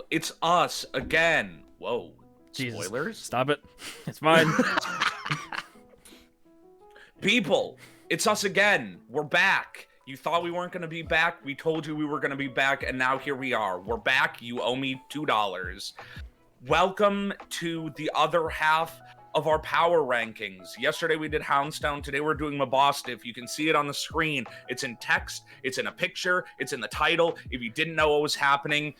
It's us again. Whoa. Jesus. Spoilers? Stop it. It's fine. People, it's us again. We're back. You thought we weren't going to be back. We told you we were going to be back, and now here we are. We're back. You owe me $2. Welcome to the other half of our power rankings. Yesterday we did Houndstone. Today we're doing Mabosstiff. You can see it on the screen. It's in text. It's in a picture. It's in the title. If you didn't know what was happening,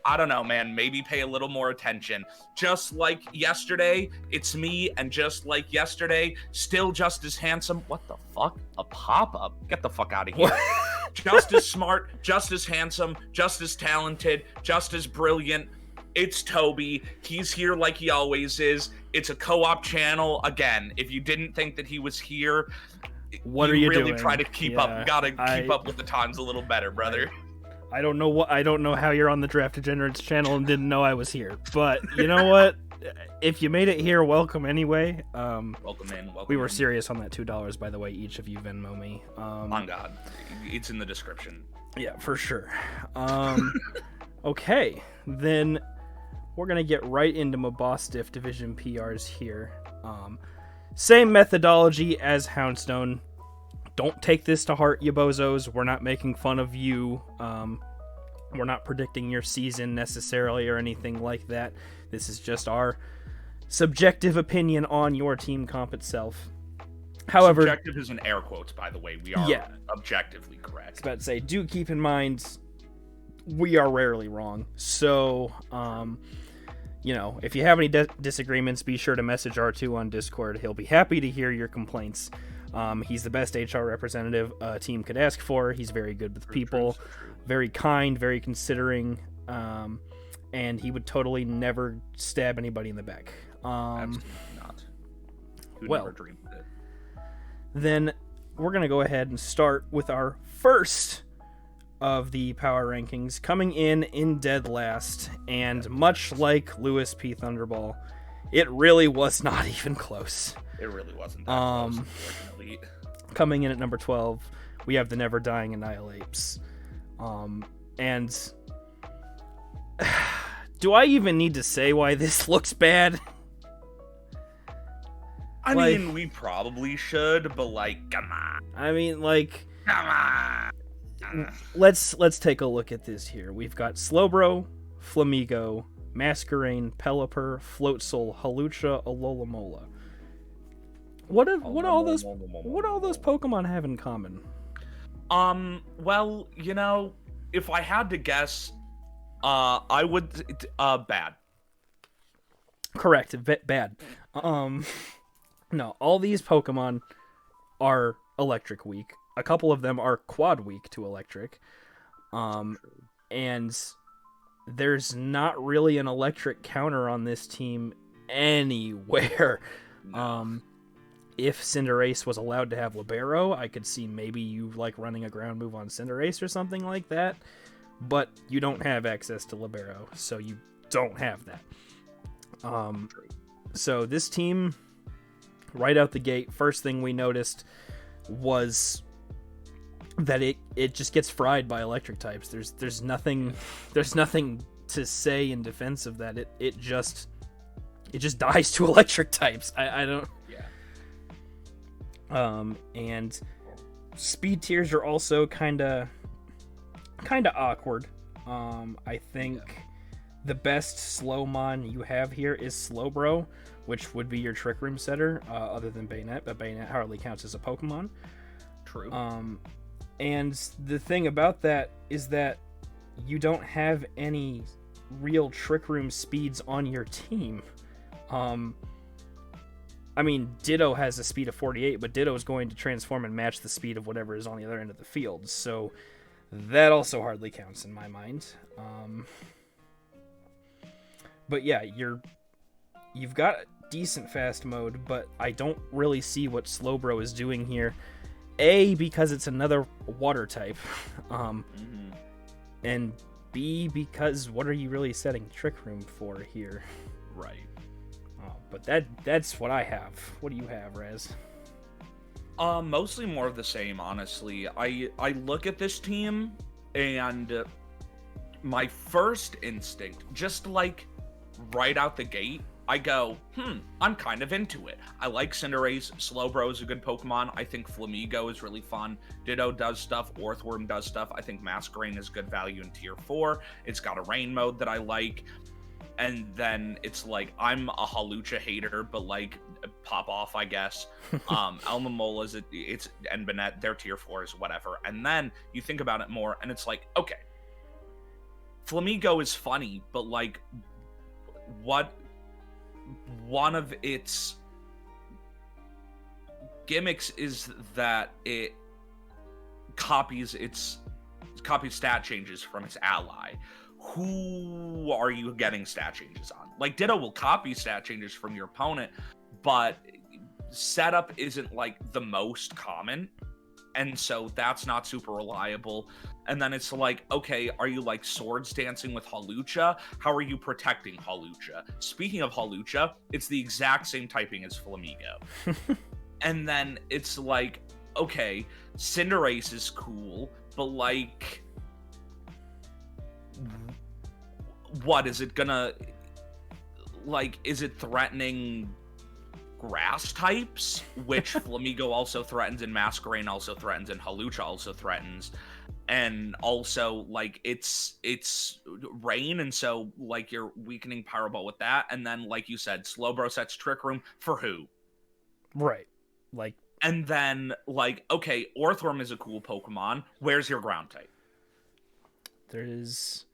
I don't know, man. Maybe pay a little more attention. Just like yesterday, it's me, and just like yesterday, still just as handsome. What the fuck? A pop-up? Get the fuck out of here. Just as smart, just as handsome, just as talented, just as brilliant. It's Toby. He's here like he always is. It's a co-op channel. Again, if you didn't think that he was here, what are you really doing? Try to keep up. You gotta keep up with the times a little better, brother. I don't know how you're on the Draft Degenerates channel and didn't know I was here. But you know what? If you made it here, welcome anyway. Welcome in. We were serious on that $2, by the way. Each of you Venmo me. On God, it's in the description. Yeah, for sure. Okay, then we're gonna get right into Mabosstiff Division PRs here. Same methodology as Houndstone. Don't take this to heart, you bozos. We're not making fun of you. We're not predicting your season necessarily or anything like that. This is just our subjective opinion on your team comp itself. However, subjective is in air quotes, by the way. We are objectively correct. I was about to say, do keep in mind, we are rarely wrong. So, you know, if you have any disagreements, be sure to message R2 on Discord. He'll be happy to hear your complaints. He's the best HR representative a team could ask for. He's very good with people, very kind, very considering, and he would totally never stab anybody in the back. Absolutely not. Who never dreamed of it. Then we're going to go ahead and start with our first of the power rankings, coming in dead last, and much like Lewis P. Thunderball, it really was not even close. It really wasn't that close, unfortunately. Coming in at number 12, we have the Never Dying Annihilapes. And do I even need to say why this looks bad? I mean, we probably should, but come on. I mean, come on. Let's take a look at this here. We've got Slowbro, Flamigo, Masquerain, Pelipper, Floatsoul, Halucha, Alola. What all those Pokemon have in common? Well, you know, if I had to guess, I would bad. Correct, bad. No, all these Pokemon are electric weak. A couple of them are quad weak to electric. And there's not really an electric counter on this team anywhere. No. If Cinderace was allowed to have Libero, I could see maybe you running a ground move on Cinderace or something like that. But you don't have access to Libero, so you don't have that. So this team, right out the gate, first thing we noticed was that it just gets fried by electric types. There's nothing to say in defense of that. It just dies to electric types. I don't. And speed tiers are also kind of awkward. I think the best Slowmon you have here is Slowbro, which would be your Trick Room setter, other than Bayonet, but Bayonet hardly counts as a Pokemon. True. And the thing about that is that you don't have any real Trick Room speeds on your team. I mean, Ditto has a speed of 48, but Ditto is going to transform and match the speed of whatever is on the other end of the field. So that also hardly counts in my mind. But yeah, you've got decent fast mode, but I don't really see what Slowbro is doing here. A, because it's another water type. And B, because what are you really setting Trick Room for here? Right. But that's what I have. What do you have, Razz? Mostly more of the same, honestly. I look at this team, and my first instinct, just like right out the gate, I go, I'm kind of into it. I like Cinderace. Slowbro is a good Pokemon. I think Flamigo is really fun. Ditto does stuff. Orthworm does stuff. I think Masquerain is good value in tier 4. It's got a rain mode that I like. And then it's like, I'm a Hawlucha hater, but like, pop off, I guess. Elmamola and Banette, they're tier 4s, whatever. And then you think about it more, and it's like, okay, Flamigo is funny, but like, what one of its gimmicks is that it copies stat changes from its ally. Who are you getting stat changes on? Like, Ditto will copy stat changes from your opponent, but setup isn't like the most common, and so that's not super reliable. And then it's like, okay, are you like swords dancing with Hawlucha? How are you protecting Hawlucha? Speaking of Hawlucha, it's the exact same typing as Flamigo. And then it's like, okay, Cinderace is cool, but like, what is it gonna, like, is it threatening grass types, which Flamigo also threatens, and Masquerain also threatens, and Hawlucha also threatens, and also like it's rain, and so like you're weakening Power Ball with that, and then like you said, Slowbro sets Trick Room for who? Right. Like, and then like, okay, Orthworm is a cool Pokemon. Where's your ground type? there is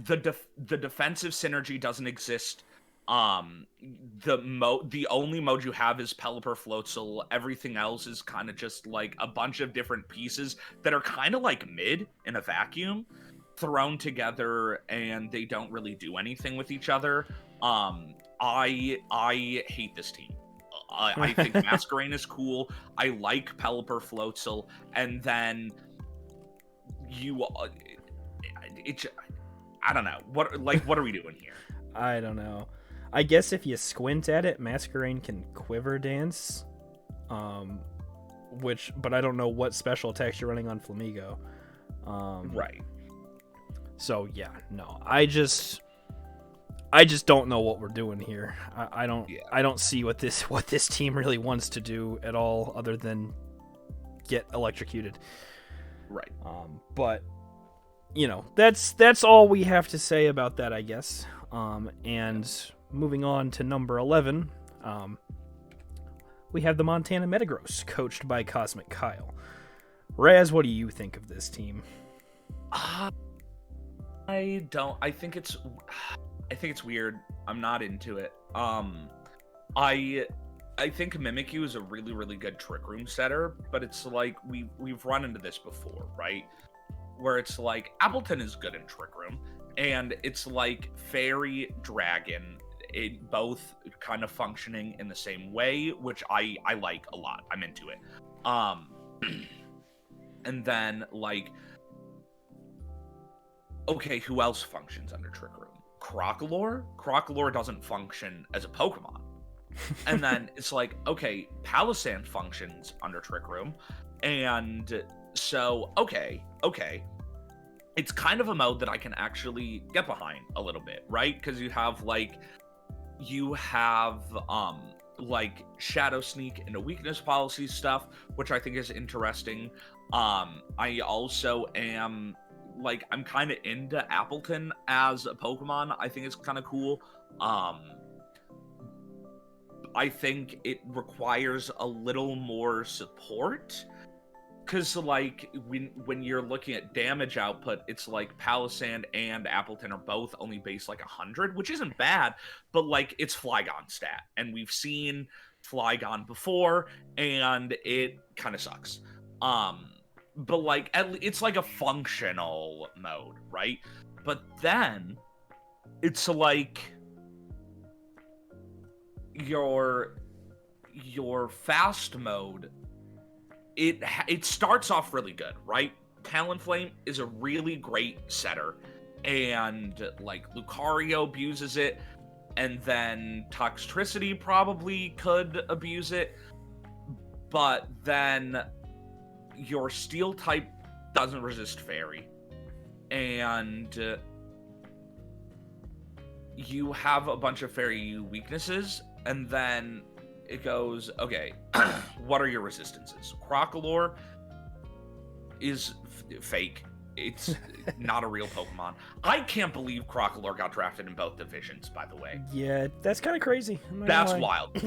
The defensive synergy doesn't exist. The only mode you have is Pelipper Floatzel. Everything else is kind of just like a bunch of different pieces that are kind of like mid in a vacuum, thrown together, and they don't really do anything with each other. I hate this team. I think Masquerain is cool. I like Pelipper Floatzel, and then I don't know. What are we doing here? I don't know. I guess if you squint at it, Masquerain can quiver dance. But I don't know what special attacks you're running on Flamigo. Right. So yeah, no. I just don't know what we're doing here. I don't see what this team really wants to do at all, other than get electrocuted. Right. But you know, that's all we have to say about that, I guess. And moving on to number 11, we have the Montana Metagross, coached by Cosmic Kyle. Razz, what do you think of this team? I think it's weird. I'm not into it. I think Mimikyu is a really, really good Trick Room setter, but it's like we've run into this before, right? Where it's like Appleton is good in Trick Room, and it's like Fairy, Dragon, both kind of functioning in the same way, which I like a lot. I'm into it. And then like, okay, who else functions under Trick Room? Crocalor? Crocalor doesn't function as a Pokemon. And then it's like, okay, Palisand functions under Trick Room, and so okay. It's kind of a mode that I can actually get behind a little bit, right? Because you have like Shadow Sneak and a weakness policy stuff, which I think is interesting. I also am like, I'm kind of into Appleton as a Pokemon. I think it's kind of cool. I think it requires a little more support, because like when you're looking at damage output, it's like Palisand and Appleton are both only base like 100, which isn't bad, but like it's Flygon stat, and we've seen Flygon before, and it kind of sucks. But like it's like a functional mode, right? But then it's like your fast mode, it starts off really good, right? Talonflame is a really great setter, and like Lucario abuses it, and then Toxtricity probably could abuse it, but then your Steel type doesn't resist Fairy, and you have a bunch of fairy weaknesses, and then it goes, okay, what are your resistances? Crocolore is fake. It's not a real Pokemon. I can't believe Crocolore got drafted in both divisions, by the way. Yeah, that's kind of crazy. That's wild.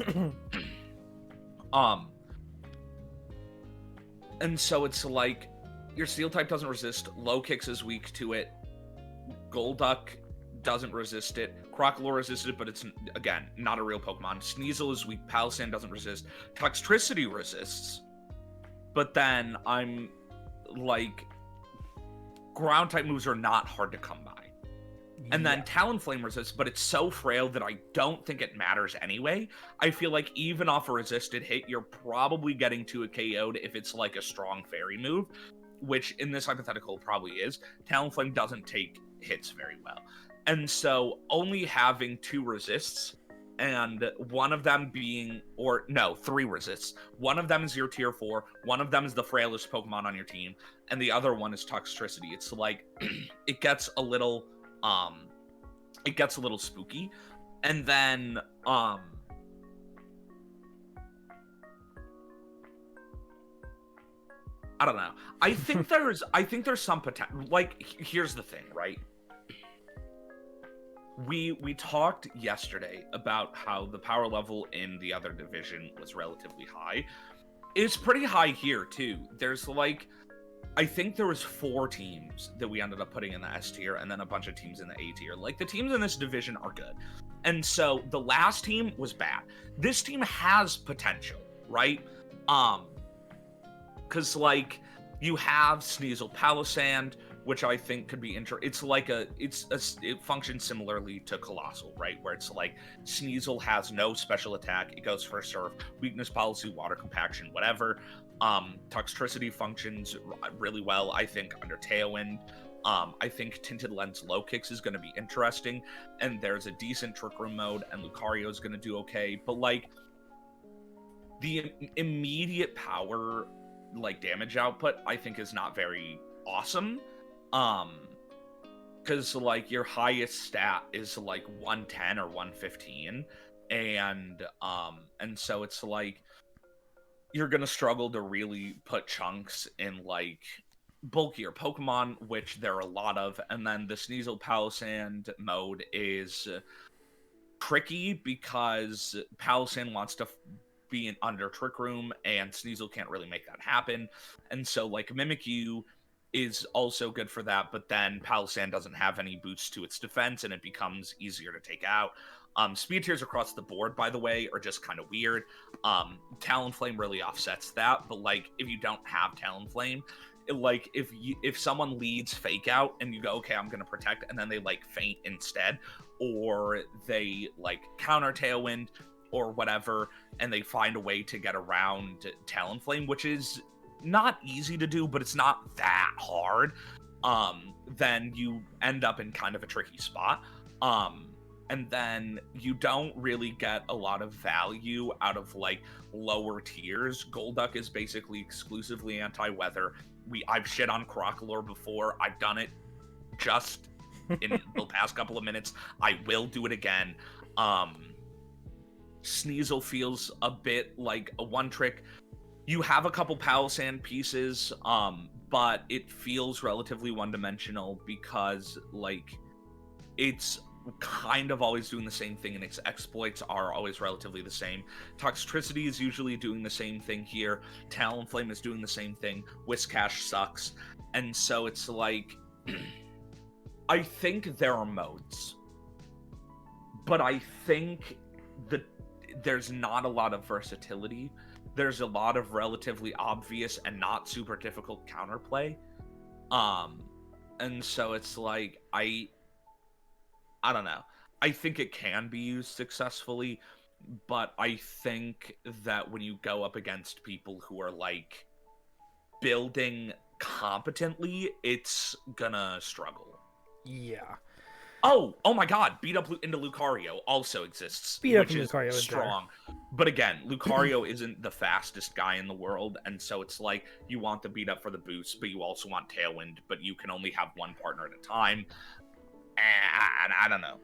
And so it's like, your Steel type doesn't resist, Low Kicks is weak to it, Golduck doesn't resist it, Crocolore resists it, but it's, again, not a real Pokemon. Sneasel is weak, Palossand doesn't resist, Toxtricity resists, but then I'm like, ground type moves are not hard to come by. And then Talonflame resists, but it's so frail that I don't think it matters anyway. I feel like even off a resisted hit, you're probably getting to a KO'd if it's like a strong fairy move, which in this hypothetical probably is. Talonflame doesn't take hits very well. And so only having 2 resists, and one of them being, or no, 3 resists. One of them is your tier 4, one of them is the frailest Pokemon on your team, and the other one is Toxtricity. It's like, it gets a little spooky. And then, I don't know. I think there's some potential. Like, here's the thing, right? We talked yesterday about how the power level in the other division was relatively high. It's pretty high here too. There's like, I think there was 4 teams that we ended up putting in the S tier, and then a bunch of teams in the A tier. Like, the teams in this division are good. And so the last team was bad. This team has potential, right? Because like, you have Sneasel Palossand, which I think could be it's like it functions similarly to Colossal, right? Where it's like, Sneasel has no special attack, it goes first serve, weakness policy, water compaction, whatever. Toxtricity functions really well, I think, under Tailwind. I think Tinted Lens Low Kicks is going to be interesting, and there's a decent Trick Room mode, and Lucario is going to do okay, but like, the immediate power, like, damage output, I think is not very awesome. Because like, your highest stat is like 110 or 115, and so it's like, you're gonna struggle to really put chunks in like bulkier Pokemon, which there are a lot of. And then the Sneasel Palossand mode is tricky because Palossand wants to be in under Trick Room, and Sneasel can't really make that happen. And so like, Mimikyu is also good for that, but then Palossand doesn't have any boosts to its defense, and it becomes easier to take out. Speed tiers across the board, by the way, are just kind of weird. Talonflame really offsets that, but like, if you don't have Talonflame, like, if someone leads Fake Out and you go, okay, I'm gonna protect, and then they like faint instead, or they like counter Tailwind or whatever, and they find a way to get around Talonflame, which is not easy to do, but it's not that hard, then you end up in kind of a tricky spot. And then you don't really get a lot of value out of like lower tiers. Golduck is basically exclusively anti-weather. I've shit on Crocolore before. I've done it just in the past couple of minutes. I will do it again. Sneasel feels a bit like a one-trick. You have a couple Palossand pieces, but it feels relatively one-dimensional because, like, it's kind of always doing the same thing, and its exploits are always relatively the same. Toxtricity is usually doing the same thing here. Talonflame is doing the same thing. Whiscash sucks. And so it's like, I think there are modes, but I think that there's not a lot of versatility. There's a lot of relatively obvious and not super difficult counterplay. And so it's like, I don't know. I think it can be used successfully, but I think that when you go up against people who are like building competently, it's gonna struggle. Yeah. Oh my god, beat up into Lucario also exists, which is strong. But again, Lucario isn't the fastest guy in the world, and so it's like, you want the beat up for the boost, but you also want Tailwind, but you can only have one partner at a time. And I don't know.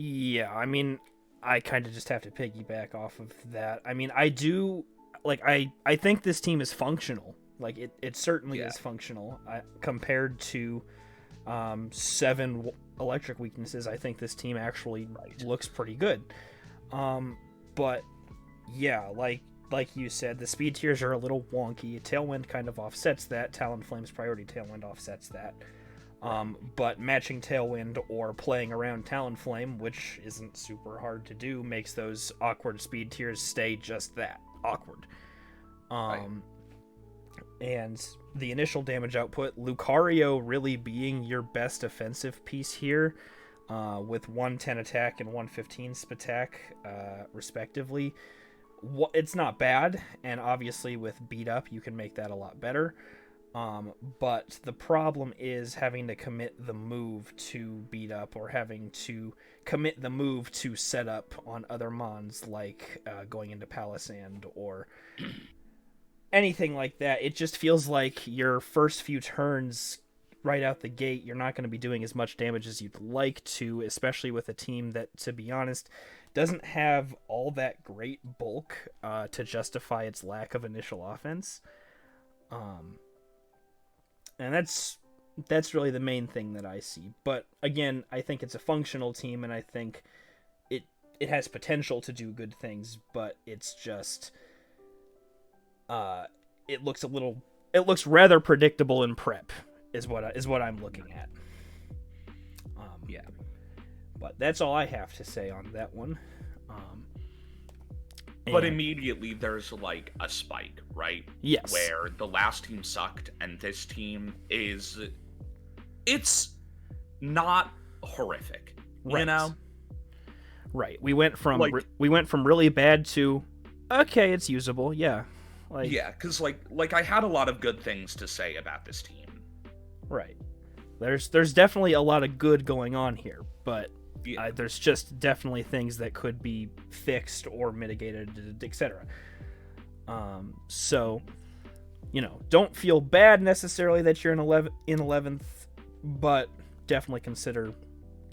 Yeah, I mean, I kind of just have to piggyback off of that. I mean, I do like I think this team is functional. Like it certainly Yeah. is functional. Compared to electric weaknesses, I think this team actually looks pretty good. But yeah, like you said, the speed tiers are a little wonky. Tailwind kind of offsets that. Talonflame's priority tailwind offsets that. But matching Tailwind or playing around Talonflame, which isn't super hard to do, makes those awkward speed tiers stay just that, awkward. And the initial damage output, Lucario really being your best offensive piece here, with 110 attack and 115 spatak, respectively. It's not bad, and obviously with beat up you can make that a lot better. But the problem is having to commit the move to beat up, or having to commit the move to set up on other mons, like going into Palisand or anything like that. It just feels like your first few turns right out the gate, you're not going to be doing as much damage as you'd like to, especially with a team that, to be honest, doesn't have all that great bulk to justify its lack of initial offense. And that's really the main thing that I see. But again, I think it's a functional team, and I think it has potential to do good things, but it's just it looks rather predictable in prep is what I'm looking at. Yeah. But that's all I have to say on that one. But immediately there's like a spike, right? Yes. Where the last team sucked and this team it's not horrific, right. You know? Right. We went from really bad to okay, it's usable. Yeah. Yeah, because like I had a lot of good things to say about this team. Right. There's definitely a lot of good going on here, but there's just definitely things that could be fixed or mitigated, etc. So, don't feel bad necessarily that you're in 11th, but definitely consider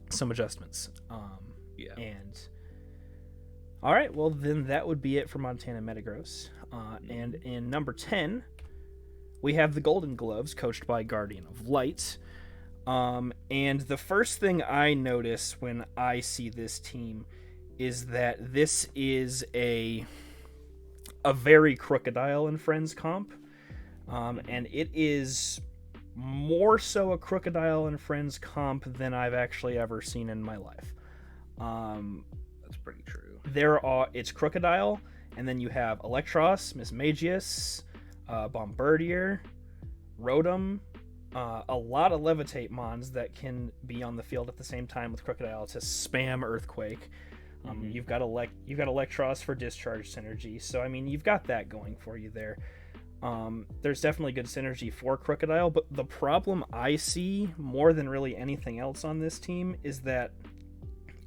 some adjustments. And all right, well then that would be it for Montana Metagross. And in number 10, we have the Golden Gloves, coached by Guardian of Light. And the first thing I notice when I see this team is that this is a very Crocodile and Friends comp. And it is more so a Crocodile and Friends comp than I've actually ever seen in my life. That's pretty true. It's Crocodile, and then you have Electros, Mismagius, Bombardier, Rotom, a lot of Levitate mons that can be on the field at the same time with Crocodile to spam Earthquake. You've got Electros for discharge synergy, so I mean you've got that going for you there. There's definitely good synergy for Crocodile, but the problem I see more than really anything else on this team is that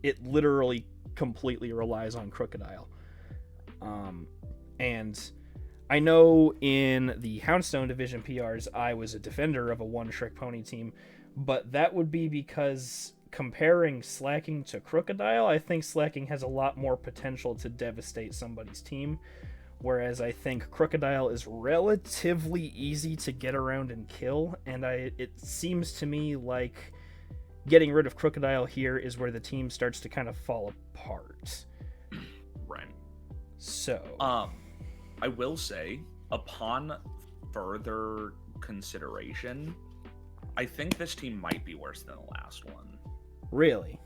it literally completely relies on Crocodile. And I know in the Houndstone Division PRs, I was a defender of a one-trick pony team, but that would be because comparing Slacking to Crocodile, I think Slacking has a lot more potential to devastate somebody's team, whereas I think Crocodile is relatively easy to get around and kill, and it seems to me like getting rid of Crocodile here is where the team starts to kind of fall apart. Right. So, I will say, upon further consideration, I think this team might be worse than the last one. Really?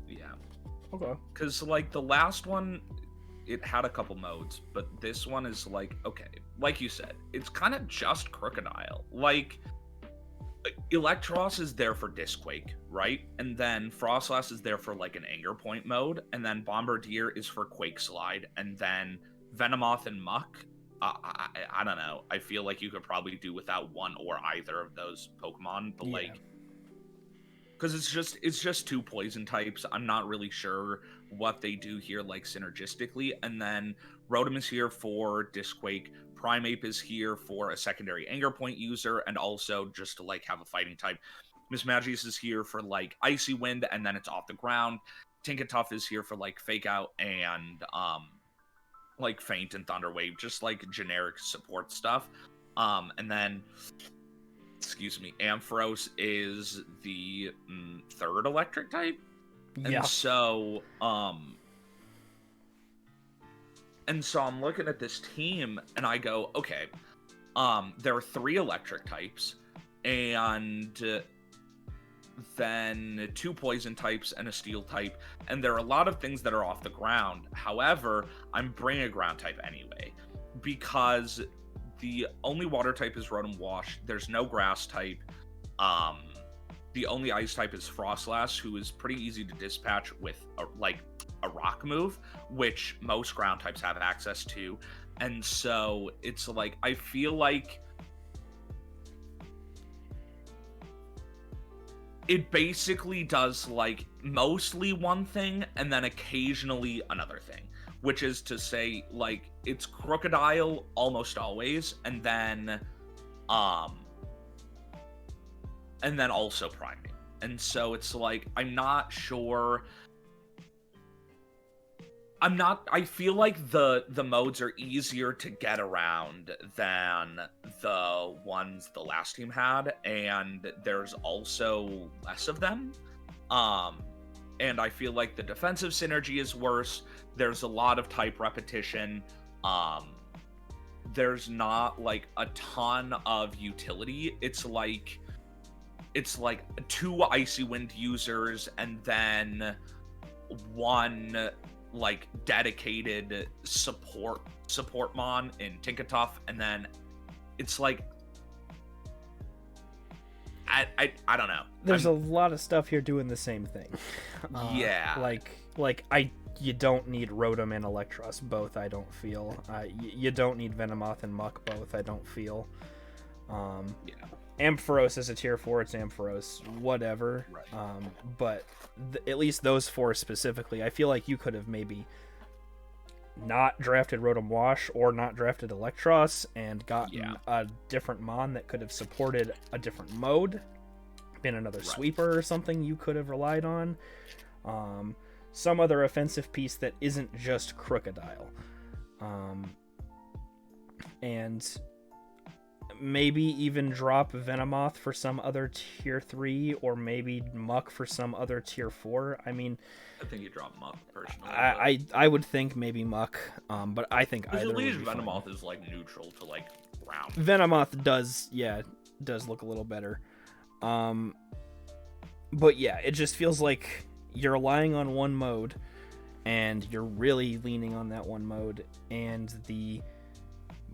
Yeah. Okay. Because, like, the last one, it had a couple modes, but this one is, like, okay, like you said, it's kind of just Crocodile. Like, Electros is there for Disquake, right? And then Frostlass is there for, like, an Anger Point mode, and then Bombardier is for Quake Slide, and then Venomoth and Muck, I don't know. I feel like you could probably do without one or either of those Pokemon, but like, because it's just two poison types. I'm not really sure what they do here, like synergistically. And then Rotom is here for Disquake. Primeape is here for a secondary Anger Point user, and also just to like have a fighting type. Mismagius is here for like Icy Wind, and then it's off the ground. Tough is here for like Fake Out and like Feint and Thunder Wave, just like generic support stuff. And then, excuse me, Ampharos is the third electric type. Yeah. And so I'm looking at this team and I go, okay, there are 3 electric types and then 2 poison types and a steel type, and there are a lot of things that are off the ground. However, I'm bringing a ground type anyway because the only water type is Rotom Wash. There's no grass type. The only ice type is Frostlass, who is pretty easy to dispatch with a rock move, which most ground types have access to. And so it's like, I feel like it basically does like mostly one thing and then occasionally another thing, which is to say, like, it's Crocodile almost always, and then also priming. And so it's like, I'm not sure. I feel like the modes are easier to get around than the ones the last team had, and there's also less of them. And I feel like the defensive synergy is worse. There's a lot of type repetition. There's not like a ton of utility. It's like 2 Icy Wind users and then 1 like dedicated support mon in Tough, and then it's like I don't know. There's a lot of stuff here doing the same thing. Yeah. You don't need Rotom and Electros both, I don't feel. You don't need Venomoth and Muck both, I don't feel. Yeah. Ampharos is a tier 4, it's Ampharos, whatever. Right. But at least those 4 specifically, I feel like you could have maybe not drafted Rotom Wash or not drafted Electros and gotten a different Mon that could have supported a different mode, been another sweeper or something you could have relied on. Some other offensive piece that isn't just Crocodile. And maybe even drop Venomoth for some other tier 3, or maybe Muck for some other tier 4. I mean, I think you drop Muck personally. I would think maybe Muck, but I think either at least would be Venomoth fine. is like neutral to like ground. Venomoth does look a little better. But yeah, it just feels like you're relying on one mode, and you're really leaning on that one mode, and the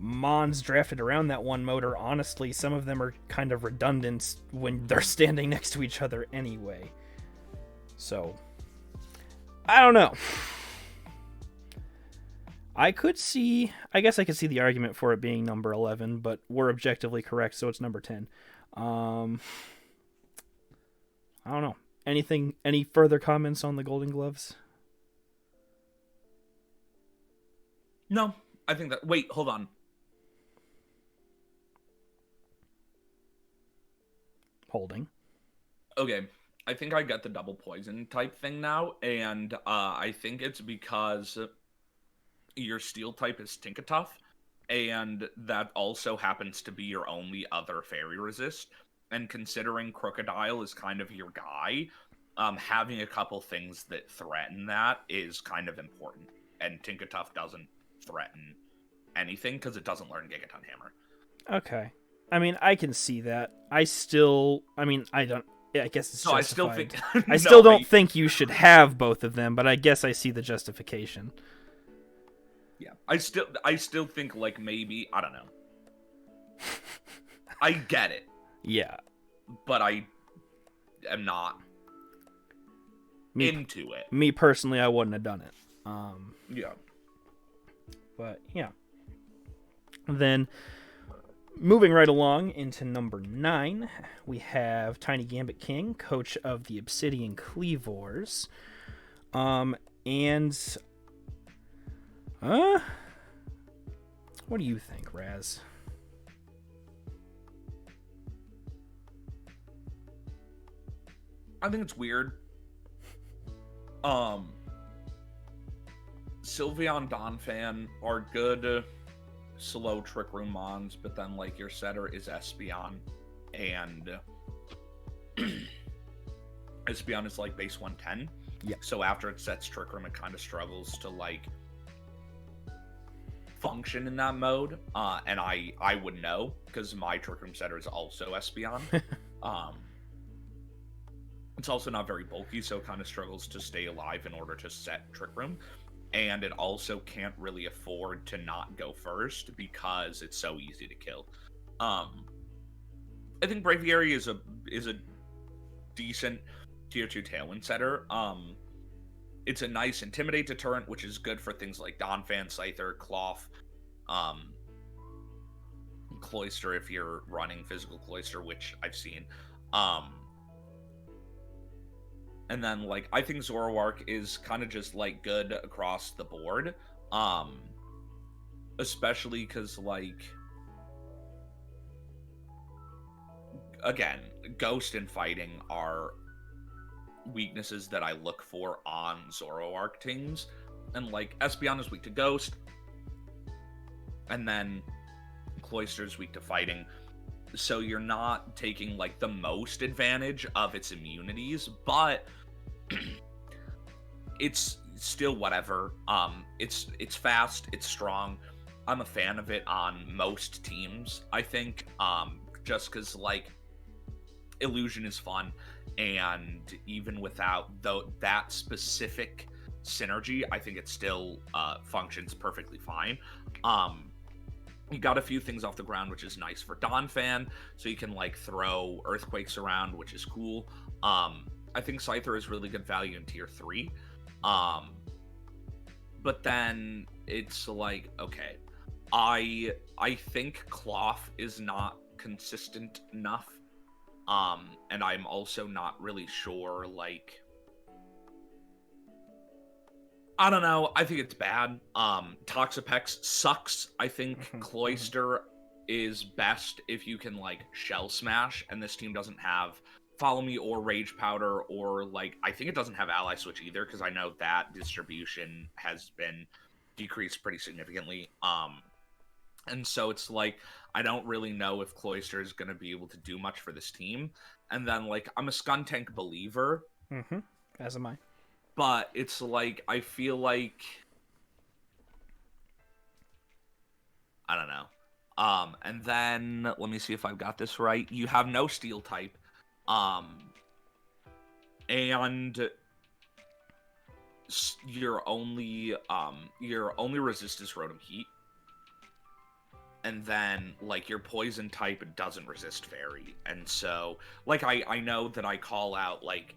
Mons drafted around that one mode are honestly, some of them are kind of redundant when they're standing next to each other anyway. So, I don't know. I guess I could see the argument for it being number 11, but we're objectively correct, so it's number 10. I don't know. Any further comments on the Golden Gloves? No, I think that... Wait, hold on. Holding. Okay, I think I get the double poison type thing now, and I think it's because your steel type is Tough, and that also happens to be your only other fairy resist. And considering Crocodile is kind of your guy, having a couple things that threaten that is kind of important. And Tough doesn't threaten anything because it doesn't learn Gigaton Hammer. Okay. I mean, I can see that. I guess it's justified. I still think... I still don't think you should have both of them, but I guess I see the justification. Yeah. I still think, like, maybe... I don't know. I get it. Yeah. But I am not into it. Me personally, I wouldn't have done it. Yeah. But, yeah. Then... moving right along into number 9, we have Tiny Gambit King, coach of the Obsidian Cleavors. What do you think, Razz? I think it's weird. Um, Sylveon Donphan are good slow Trick Room mons, but then like your setter is Espeon, and Espeon is like base 110. Yeah. So after it sets Trick Room, it kind of struggles to like function in that mode. And I would know because my Trick Room setter is also Espeon. It's also not very bulky, so it kind of struggles to stay alive in order to set Trick Room. And it also can't really afford to not go first because it's so easy to kill. I think Braviary is a decent tier 2 Tailwind setter. It's a nice Intimidate deterrent, which is good for things like Donphan, Scyther, Cloth, Cloyster if you're running physical Cloyster, which I've seen. And then, like, I think Zoroark is kind of just, like, good across the board. Especially because, like, again, Ghost and Fighting are weaknesses that I look for on Zoroark teams. And, like, Espeon is weak to Ghost. And then Cloyster's weak to Fighting. So you're not taking, like, the most advantage of its immunities, but it's still whatever. It's fast, it's strong. I'm a fan of it on most teams, I think, just because, like, Illusion is fun, and even without that specific synergy, I think it still functions perfectly fine. You got a few things off the ground, which is nice for Donphan, so you can, like, throw Earthquakes around, which is cool. I think Scyther is really good value in tier 3. But then it's like, okay, I think Cloth is not consistent enough. And I'm also not really sure, like, I don't know. I think it's bad. Toxapex sucks. I think Cloyster is best if you can, like, Shell Smash, and this team doesn't have Follow Me or Rage Powder, or, like, I think it doesn't have Ally Switch either, because I know that distribution has been decreased pretty significantly. And so it's like, I don't really know if Cloyster is going to be able to do much for this team. And then, like, I'm a Skuntank believer. As am I. But it's like, I feel like, I don't know. And then, let me see if I've got this right. You have no Steel type. And your only resist is Rotom Heat. And then, like, your Poison type doesn't resist Fairy. And so, like, I know that I call out, like,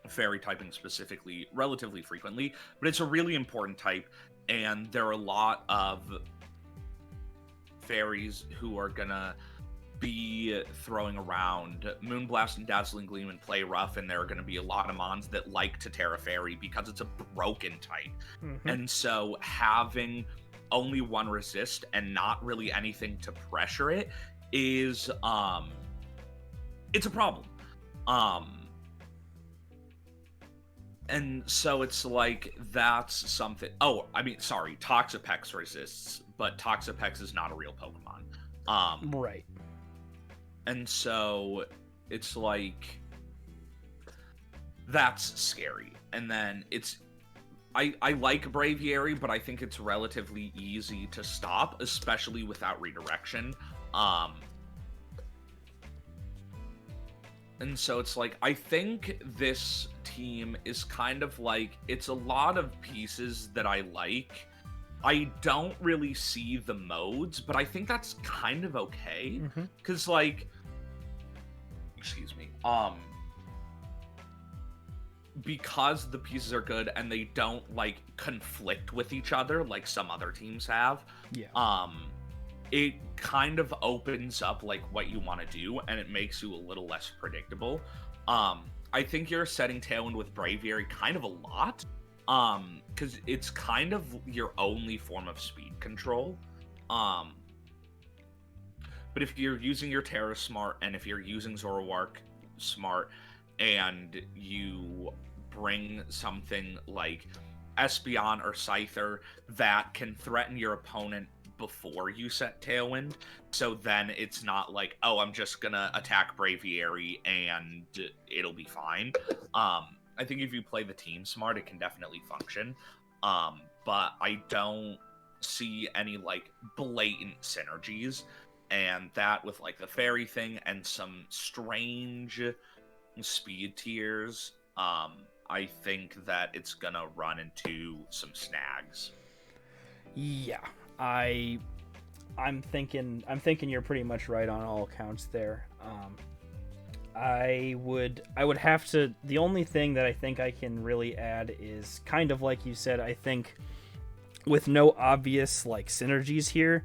Fairy typing specifically relatively frequently, but it's a really important type, and there are a lot of fairies who are gonna be throwing around Moonblast and Dazzling Gleam and Play Rough, and there are gonna be a lot of mons that like to Terra Fairy because it's a broken type. And so having only one resist and not really anything to pressure it is it's a problem. And so it's like, that's something. Oh, I mean, sorry, Toxapex resists, but Toxapex is not a real Pokemon. Right. And so it's like, that's scary. And then it's, I like Braviary, but I think it's relatively easy to stop, especially without redirection. And so it's like, I think this team is kind of like, it's a lot of pieces that I like. I don't really see the modes, but I think that's kind of okay. Because, like, excuse me, because the pieces are good and they don't, like, conflict with each other like some other teams have. Yeah. It kind of opens up, like, what you want to do, and it makes you a little less predictable. I think you're setting Tailwind with Braviary kind of a lot, because it's kind of your only form of speed control. But if you're using your Terra smart, and if you're using Zoroark smart, and you bring something like Espeon or Scyther that can threaten your opponent before you set Tailwind, so then it's not like, oh, I'm just gonna attack Braviary and it'll be fine. I think if you play the team smart, it can definitely function. But I don't see any like blatant synergies, and that with like the fairy thing and some strange speed tiers, I think that it's gonna run into some snags. Yeah, I'm thinking you're pretty much right on all accounts there. I would have to. The only thing that I think I can really add is kind of like you said. I think with no obvious like synergies here,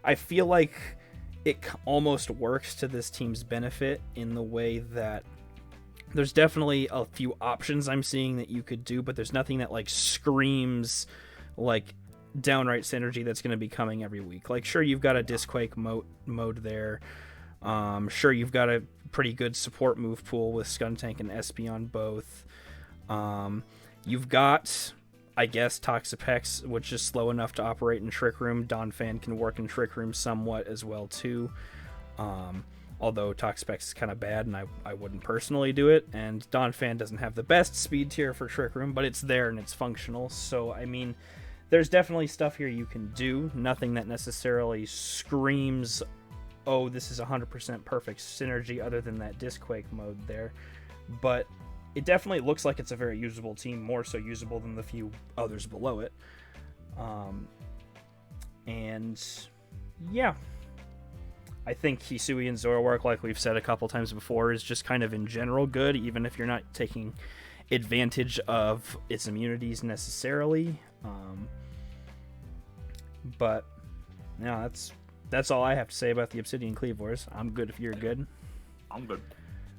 I feel like it almost works to this team's benefit in the way that there's definitely a few options I'm seeing that you could do, but there's nothing that like screams like downright synergy that's going to be coming every week. Like, sure, you've got a Disquake mode there. Sure, you've got a pretty good support move pool with Skuntank and Espeon both. You've got, I guess, Toxapex, which is slow enough to operate in Trick Room. Donphan can work in Trick Room somewhat as well, too. Although Toxapex is kind of bad, and I wouldn't personally do it. And Donphan doesn't have the best speed tier for Trick Room, but it's there and it's functional. So, I mean, there's definitely stuff here you can do. Nothing that necessarily screams, oh, this is 100% perfect synergy, other than that Disquake mode there. But it definitely looks like it's a very usable team, more so usable than the few others below it. And yeah, I think Hisui and Zoroark, like we've said a couple times before, is just kind of in general good, even if you're not taking advantage of its immunities necessarily. But yeah, that's all I have to say about the Obsidian Cleavors. I'm good if you're good. I'm good.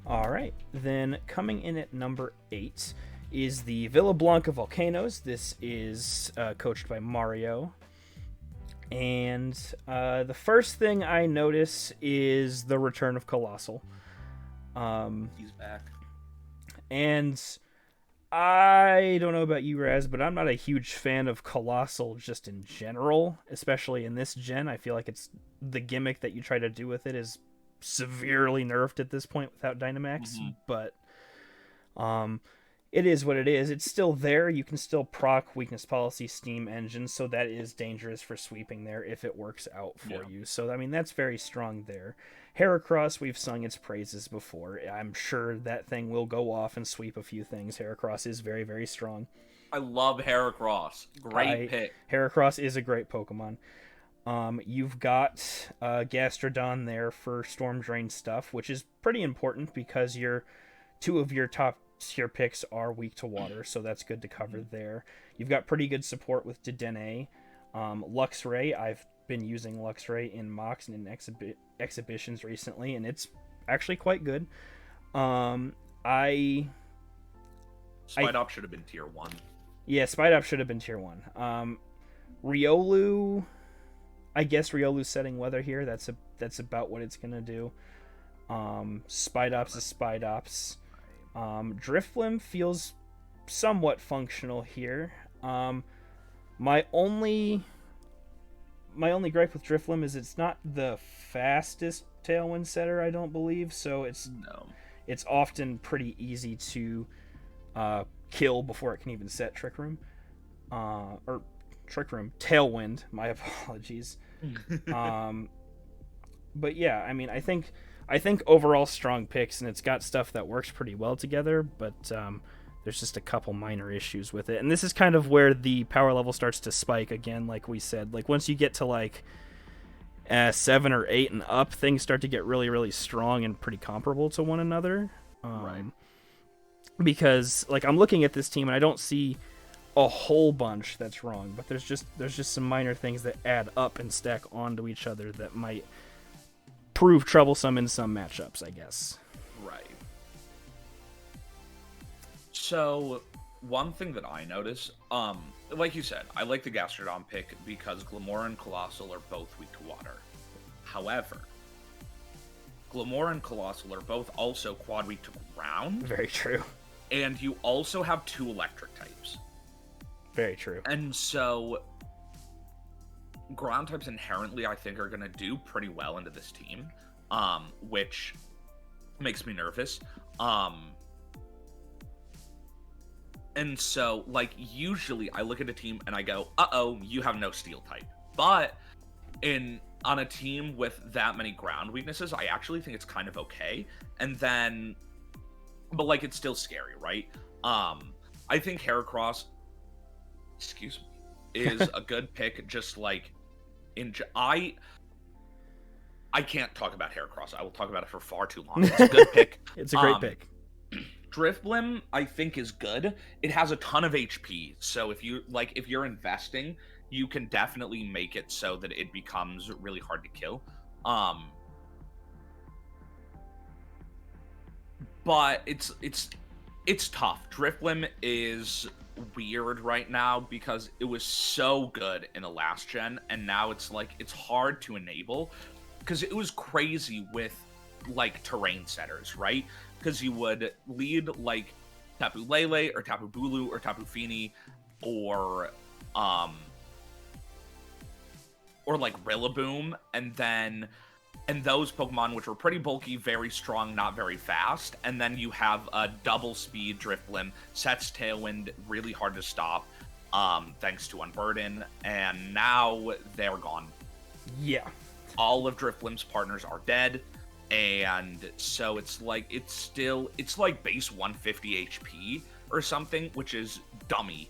All right, then coming in at number 8 is the Villa Blanca Volcanoes. This is coached by Mario. And the first thing I notice is the return of Colossal. He's back. And I don't know about you, Razz, but I'm not a huge fan of Colossal just in general, especially in this gen. I feel like it's the gimmick that you try to do with it is severely nerfed at this point without Dynamax, but it is what it is. It's still there. You can still proc Weakness Policy Steam Engine, so that is dangerous for sweeping there if it works out for you. So, I mean, that's very strong there. Heracross, we've sung its praises before. I'm sure that thing will go off and sweep a few things. Heracross is very, very strong. I love Heracross. Great pick. Heracross is a great Pokemon. You've got Gastrodon there for Storm Drain stuff, which is pretty important because two of your top tier picks are weak to water, so that's good to cover there. You've got pretty good support with Dedenne. Luxray, I've been using Luxray in mocks and in exhibitions recently, and it's actually quite good. Spideop should have been tier 1. Yeah, Spideop should have been tier 1. Riolu, I guess Riolu's setting weather here. That's about what it's gonna do. Spideops is Spideops. Drifblim feels somewhat functional here. My only gripe with Drifblim is it's not the fastest Tailwind setter, I don't believe, so it's often pretty easy to kill before it can even set Trick Room. Or Trick Room, Tailwind, my apologies. But yeah, I mean, I think overall strong picks, and it's got stuff that works pretty well together, but there's just a couple minor issues with it. And this is kind of where the power level starts to spike again, like we said. Like, once you get to, like, 7 or 8 and up, things start to get really, really strong and pretty comparable to one another. Right. Because, like, I'm looking at this team, and I don't see a whole bunch that's wrong, but there's just some minor things that add up and stack onto each other that might prove troublesome in some matchups, I guess. Right. So, one thing that I notice, like you said, I like the Gastrodon pick because Glimmora and Colossal are both weak to water. However, Glimmora and Colossal are both also quad weak to ground. Very true. and you also have 2 electric types. Very true. And so ground types inherently, I think, are going to do pretty well into this team, which makes me nervous. And so, like, usually I look at a team and I go, uh-oh, you have no steel type. But on a team with that many ground weaknesses, I actually think it's kind of okay. And then, but, like, it's still scary, right? I think Heracross, excuse me, is a good pick, just, like, I can't talk about Heracross. I will talk about it for far too long. It's a good pick. It's a great pick. Drifblim, I think, is good. It has a ton of HP, so if you're investing, you can definitely make it so that it becomes really hard to kill. But it's tough. Drifblim is weird right now because it was so good in the last gen, and now it's like it's hard to enable because it was crazy with like terrain setters, right? Because you would lead like Tapu Lele or Tapu Bulu or Tapu Fini or like Rillaboom, and those Pokemon, which were pretty bulky, very strong, not very fast, and then you have a double speed Drifblim, sets Tailwind, really hard to stop, thanks to Unburden, and now they're gone. Yeah. All of Drifblim's partners are dead. And so it's like base 150 HP or something, which is dummy.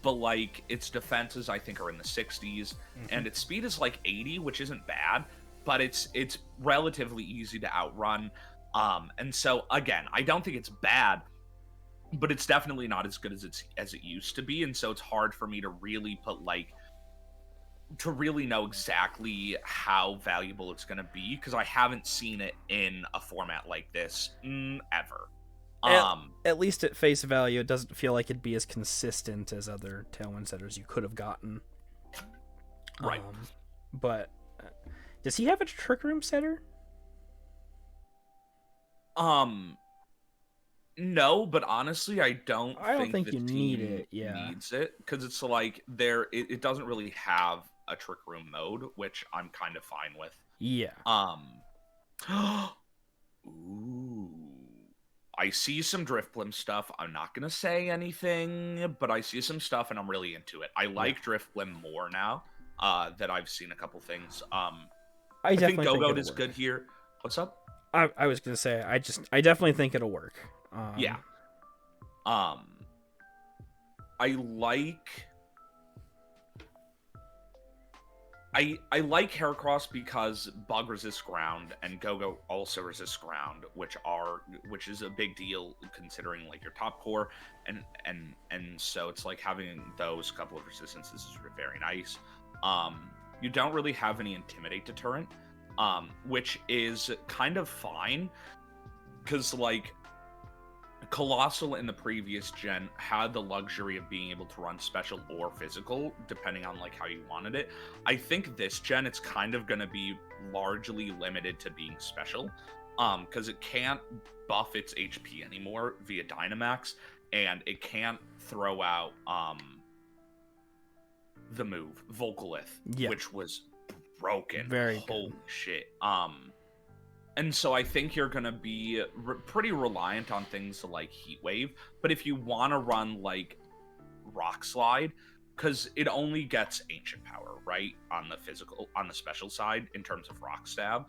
But like its defenses I think are in the 60s, and its speed is like 80, which isn't bad, but it's relatively easy to outrun. And so again, I don't think it's bad, but it's definitely not as good as it used to be, and so it's hard for me to really know exactly how valuable it's going to be, because I haven't seen it in a format like this ever. At least at face value, it doesn't feel like it'd be as consistent as other Tailwind setters you could have gotten. Right. But does he have a Trick Room setter? No, but honestly, I don't think you need it. Yeah, needs it, because it's like it doesn't really have a Trick Room mode, which I'm kind of fine with. Yeah. Ooh. I see some Drifblim stuff. I'm not gonna say anything, but I see some stuff and I'm really into it. I like Drifblim more now that I've seen a couple things. I think Go-Goat is good here. What's up? I was gonna say I definitely think it'll work. Yeah. I like Heracross because Bug resists ground and Go-Go also resists ground, which is a big deal considering like your top core, and so it's like having those couple of resistances is very nice. You don't really have any Intimidate deterrent, which is kind of fine, because like Colossal in the previous gen had the luxury of being able to run special or physical, depending on like how you wanted it. I think this gen it's kind of going to be largely limited to being special, because it can't buff its HP anymore via Dynamax, and it can't throw out the move Volcalith, which was broken. Very holy good. Shit. And so I think you're going to be pretty reliant on things like Heat Wave. But if you want to run, like, Rock Slide, because it only gets Ancient Power, right? On the special side, in terms of Rock Stab.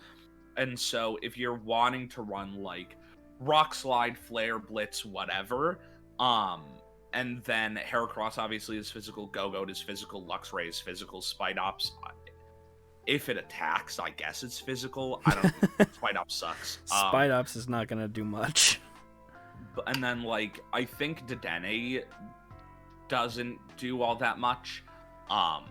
And so if you're wanting to run, like, Rock Slide, Flare, Blitz, whatever, and then Heracross obviously is physical, Go-Goat is physical, Luxray is physical, Spidops... If it attacks, I guess it's physical. I don't know. Spidops sucks. Spidops is not going to do much. And then, like, I think Dedenne doesn't do all that much. I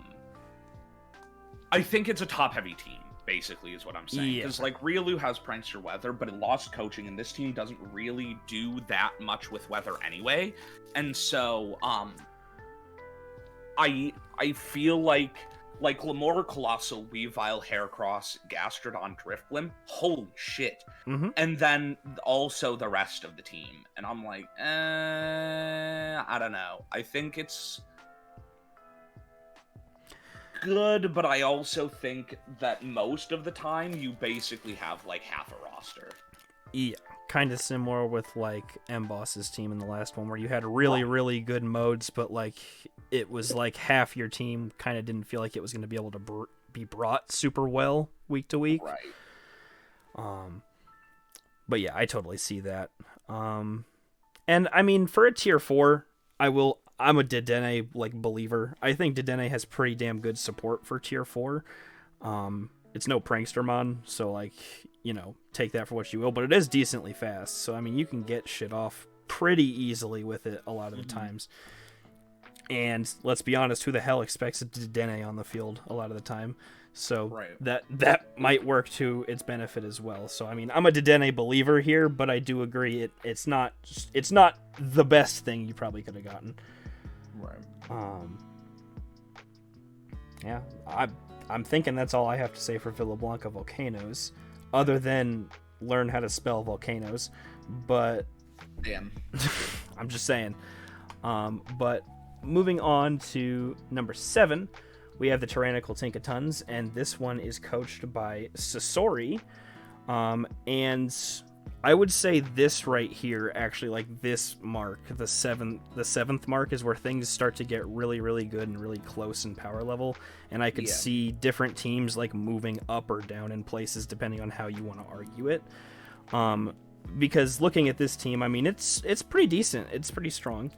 think it's a top-heavy team, basically, is what I'm saying. Because, like, Riolu has Prankster Weather, but it lost coaching, and this team doesn't really do that much with weather anyway. And so, I feel like Like Lamora, Colossal, Weavile, Heracross, Gastrodon, Drifblim. Holy shit. Mm-hmm. And then also the rest of the team. And I'm like, I don't know. I think it's good, but I also think that most of the time you basically have like half a roster. Yeah, kind of similar with like M-Boss's team in the last one, where you had really good modes, but like it was like half your team kind of didn't feel like it was going to be able to be brought super well week to week. Right. But yeah, I totally see that. And I mean, for a tier 4, I'm a Dedenne like believer. I think Dedenne has pretty damn good support for tier 4. It's no Prankstermon, so like, you know, take that for what you will, but it is decently fast. So I mean, you can get shit off pretty easily with it a lot of the times. And let's be honest, who the hell expects a Dedenne on the field a lot of the time? So Right. that might work to its benefit as well. So I mean, I'm a Dedenne believer here, but I do agree it's not the best thing you probably could have gotten. Right. Yeah, I'm thinking that's all I have to say for Villablanca Volcanoes, other than learn how to spell volcanoes. But Damn. I'm just saying. But moving on to number 7, we have the Tyrannical Tinkatons, and this one is coached by Sasori. And I would say this right here, actually, like this mark, the seventh mark, is where things start to get really good and really close in power level. And I could see different teams like moving up or down in places depending on how you want to argue it. Because looking at this team, I mean, it's pretty decent. It's pretty strong.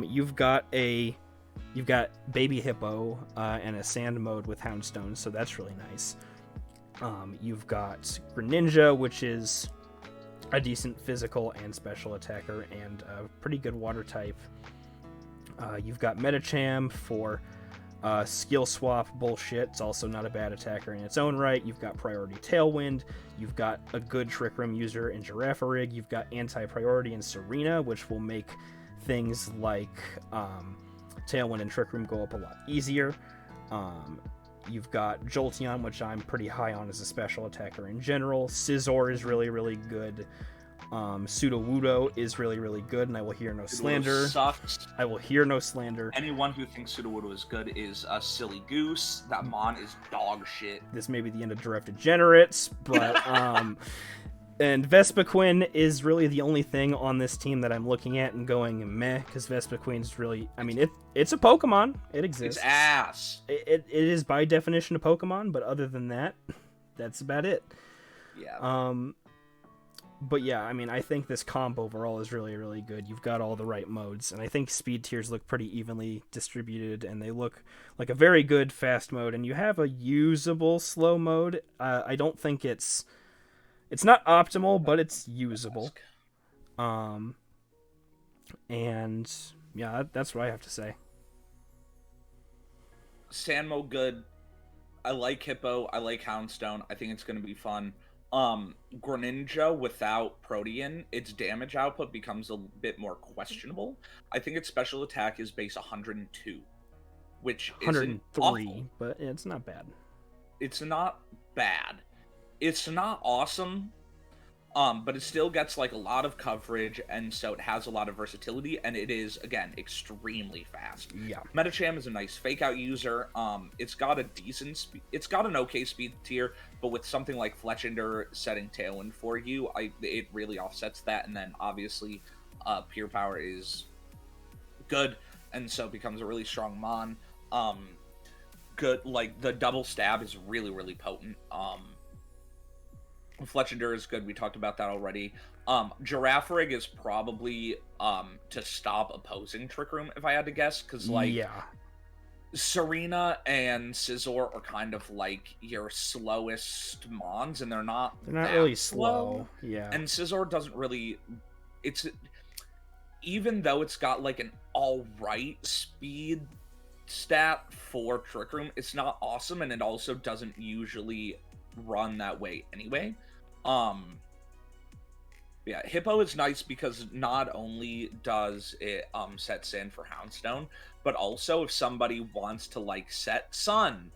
You've got Baby Hippo and a Sand mode with Houndstone, so that's really nice. You've got Greninja, which is a decent physical and special attacker and a pretty good water type. You've got Metacham for skill swap bullshit. It's also not a bad attacker in its own right. You've got Priority Tailwind. You've got a good Trick Room user in Girafarig. You've got Anti-Priority in Serena, which will make things like Tailwind and Trick Room go up a lot easier. You've got Jolteon, which I'm pretty high on as a special attacker in general. Scizor is really good. Sudowoodo is really good, and I will hear no slander. Sucks. I will hear no slander. Anyone who thinks Sudowoodo is good is a silly goose. That Mon is dog shit. This may be the end of Direct Degenerates, but and Vespiquen is really the only thing on this team that I'm looking at and going meh, because Vespiquen's really, I mean, it's a Pokemon. It exists. It's ass. It is by definition a Pokemon, but other than that, that's about it. Yeah. But yeah, I mean, I think this comp overall is really good. You've got all the right modes, and I think speed tiers look pretty evenly distributed, and they look like a very good fast mode, and you have a usable slow mode. I don't think it's not optimal, but it's usable. And yeah, that's what I have to say. Sandmo good. I like Hippo. I like Houndstone. I think it's going to be fun. Greninja without Protean, its damage output becomes a bit more questionable. I think its special attack is base 102, which is 103, but it's not bad. It's not bad. It's not awesome. But it still gets like a lot of coverage, and so it has a lot of versatility, and it is, again, extremely fast. Yeah. Metacham is a nice fake out user. It's got a decent it's got an okay speed tier, but with something like Fletchinder setting Tailwind for you, it really offsets that, and then obviously Pure Power is good, and so it becomes a really strong Mon. Good, like the double stab is really potent. Fletchinder is good. We talked about that already. Girafarig is probably to stop opposing Trick Room, if I had to guess, because like Serena and Scizor are kind of like your slowest Mons, and they're not really slow. Yeah. And Scizor doesn't really. It's even though it's got like an alright speed stat for Trick Room, it's not awesome, and it also doesn't usually run that way anyway. Yeah, Hippo is nice because not only does it set Sand for Houndstone, but also if somebody wants to like set Sun,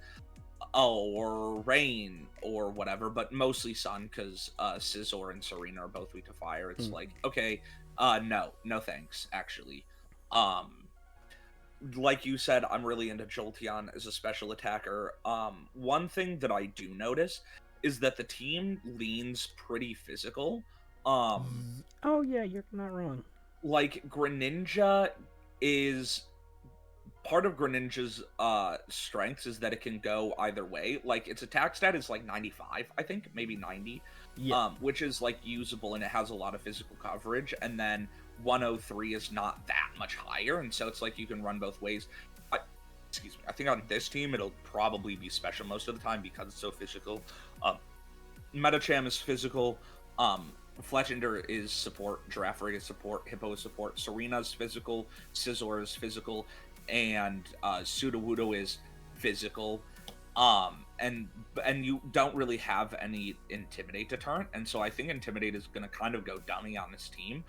or Rain or whatever, but mostly Sun because Scizor and Serena are both weak to fire. It's like, okay, no thanks, actually. Um like you said, I'm really into Jolteon as a special attacker. One thing that I do notice is that the team leans pretty physical. Oh yeah, you're not wrong. Like Greninja is part of Greninja's strengths is that it can go either way. Like its attack stat is like 95, I think, maybe 90. Yeah. Which is like usable and it has a lot of physical coverage, and then 103 is not that much higher, and so it's like you can run both ways. Excuse me, I think on this team it'll probably be special most of the time because it's so physical. Metacham is physical, Fletchinder is support, Giraffere is support, Hippo is support, Serena's physical, Scizor is physical, and Sudowoodo is physical. And you don't really have any Intimidate deterrent, and so I think Intimidate is going to kind of go dummy on this team.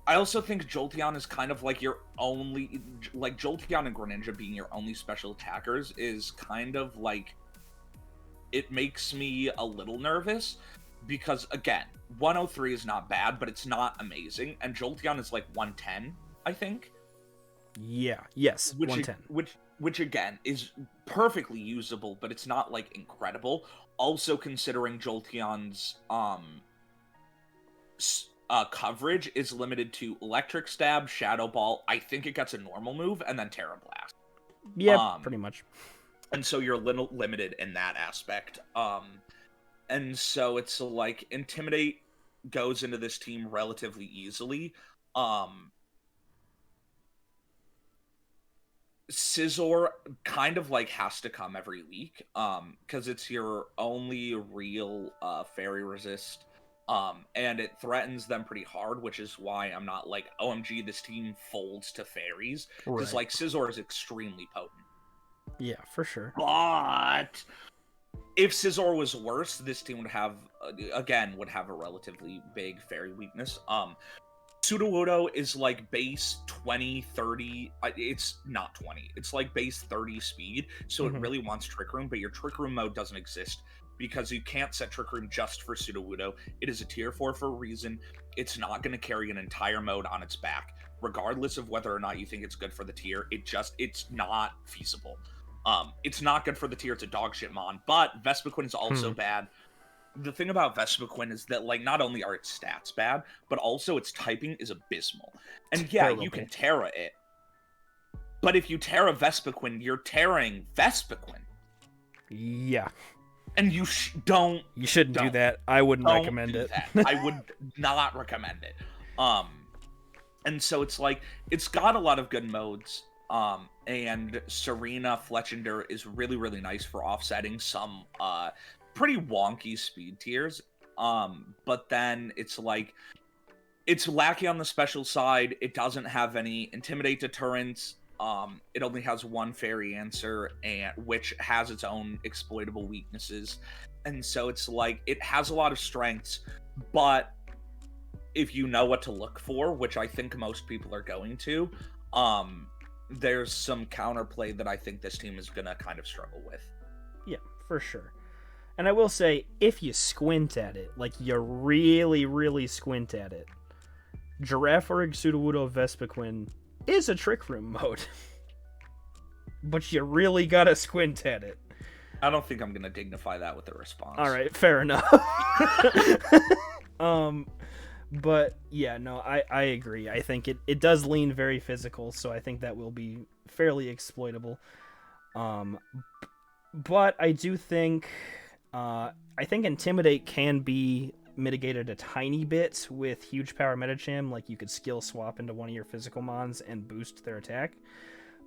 I also think Jolteon is kind of like your only, like Jolteon and Greninja being your only special attackers is kind of like, it makes me a little nervous because again, 103 is not bad, but it's not amazing, and Jolteon is like 110, I think. Yeah. Yes. 110. Which again is perfectly usable, but it's not like incredible. Also, considering Jolteon's coverage is limited to Electric Stab, Shadow Ball. I think it gets a normal move, and then Terra Blast. Yeah, pretty much. And so you're a little limited in that aspect. And so it's like Intimidate goes into this team relatively easily. Scizor kind of like has to come every week because it's your only real fairy resist, and it threatens them pretty hard, which is why I'm not like, OMG, this team folds to fairies, because like Scizor is extremely potent. Yeah, for sure. But if Scizor was worse, this team would have a relatively big fairy weakness. Sudowoodo is like base 20, 30. It's not 20. It's like base 30 speed. So it really wants Trick Room, but your Trick Room mode doesn't exist because you can't set Trick Room just for Sudowoodo. It is a tier 4 for a reason. It's not going to carry an entire mode on its back. Regardless of whether or not you think it's good for the tier, it's not feasible. It's not good for the tier. It's a dog shit mon, but Vespiquen is also bad. The thing about Vespiquen is that, like, not only are its stats bad, but also its typing is abysmal. And yeah, you can Terra it. But if you Terra Vespiquen, you're Terraing Vespiquen. Yeah. And you shouldn't do that. I wouldn't recommend it. I would not recommend it. And so it's like, it's got a lot of good modes. And Serena Fletchinder is really, really nice for offsetting some, pretty wonky speed tiers, but then it's like, it's lacking on the special side. It doesn't have any Intimidate deterrents. It only has one fairy answer, and which has its own exploitable weaknesses, and so it's like, it has a lot of strengths, but if you know what to look for, which I think most people are going to, there's some counterplay that I think this team is gonna kind of struggle with. Yeah, for sure. And I will say, if you squint at it, like you really, really squint at it, Giraffere, Sudowoodo, Vespiquen is a Trick Room mode. But you really gotta squint at it. I don't think I'm gonna dignify that with a response. Alright, fair enough. But yeah, no, I agree. I think it does lean very physical, so I think that will be fairly exploitable. But I do think... I think Intimidate can be mitigated a tiny bit with Huge Power Metacham. Like, you could skill swap into one of your physical mons and boost their attack.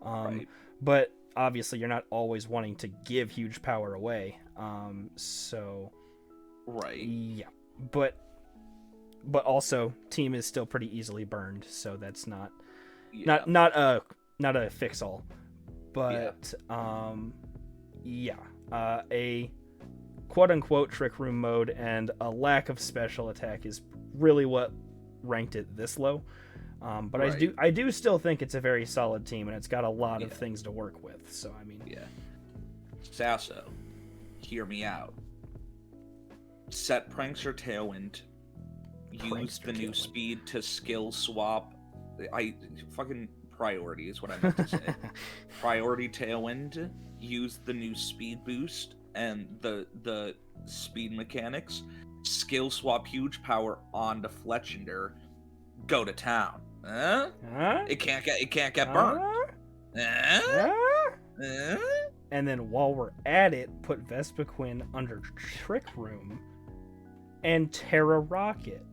Right. But obviously you're not always wanting to give Huge Power away. So... Right. Yeah. But also, team is still pretty easily burned, so that's not a fix-all. But, a quote-unquote Trick Room mode and a lack of special attack is really what ranked it this low. But Right. I do still think it's a very solid team, and it's got a lot of Yeah. things to work with. So I mean, Yeah. Sasso, hear me out. Set Prankster Tailwind. Use Prankster the new Tailwind. speed to skill swap. Fucking priority is what I meant to say. Priority Tailwind. Use the new speed boost and the speed mechanics. Skill swap huge power onto Fletchender. Go to town. Huh? Huh? It can't get burned. Huh? Huh? Huh? And then while we're at it, put Vespiquen under Trick Room and Terra Rocket.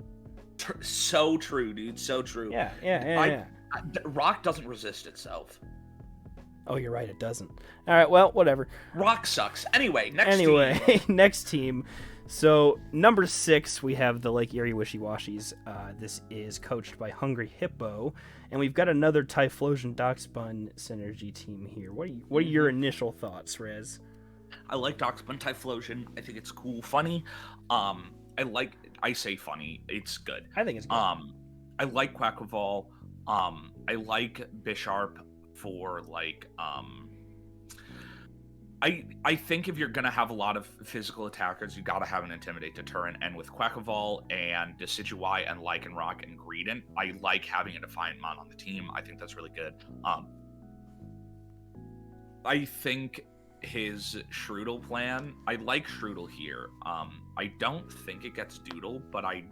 So true, dude. So true. Yeah. Rock doesn't resist itself. Oh, you're right. It doesn't. All right. Well, whatever. Rock sucks. Anyway, next team. Next team. So number 6, we have the Lake Erie Wishy-Washies. This is coached by Hungry Hippo, and we've got another Typhlosion Dockspun synergy team here. What are your initial thoughts, Razz? I like Dockspun Typhlosion. I think it's cool, funny. I say funny. It's good. I think it's good. I like Quackleval. I like Bisharp for like I think if you're gonna have a lot of physical attackers, you gotta have an Intimidate Deterrent, and with Quackleval and Decidueye and Lycanroc and Greedent, I like having a Defiant Mon on the team. I think that's really good. I think his Shroodle plan, I like Shroodle here. I don't think it gets Doodle, but I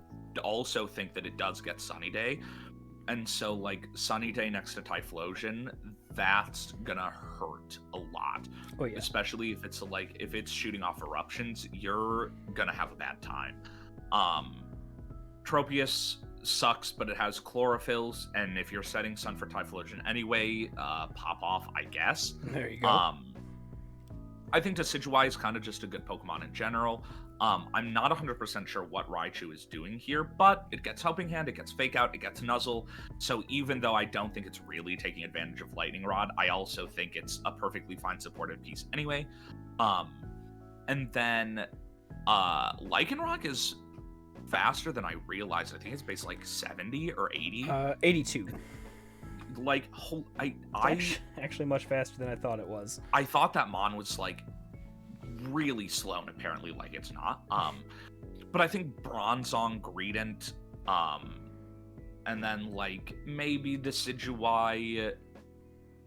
also think that it does get Sunny Day. And so, like, Sunny Day next to Typhlosion, that's gonna hurt a lot. Oh, yeah. Especially if it's, like, if it's shooting off eruptions, you're gonna have a bad time. Tropius sucks, but it has Chlorophylls, and if you're setting Sun for Typhlosion anyway, pop off, I guess. There you go. I think Decidueye is kind of just a good Pokemon in general. I'm not 100% sure what Raichu is doing here, but it gets Helping Hand, it gets Fake Out, it gets Nuzzle. So even though I don't think it's really taking advantage of Lightning Rod, I also think it's a perfectly fine supportive piece anyway. And then Lycanroc is faster than I realized. I think it's based like 70 or 80. 82. Like, Actually much faster than I thought it was. I thought that Mon was like really slow, and apparently like it's not. But I think Bronzong, Greedent, and then like maybe Decidueye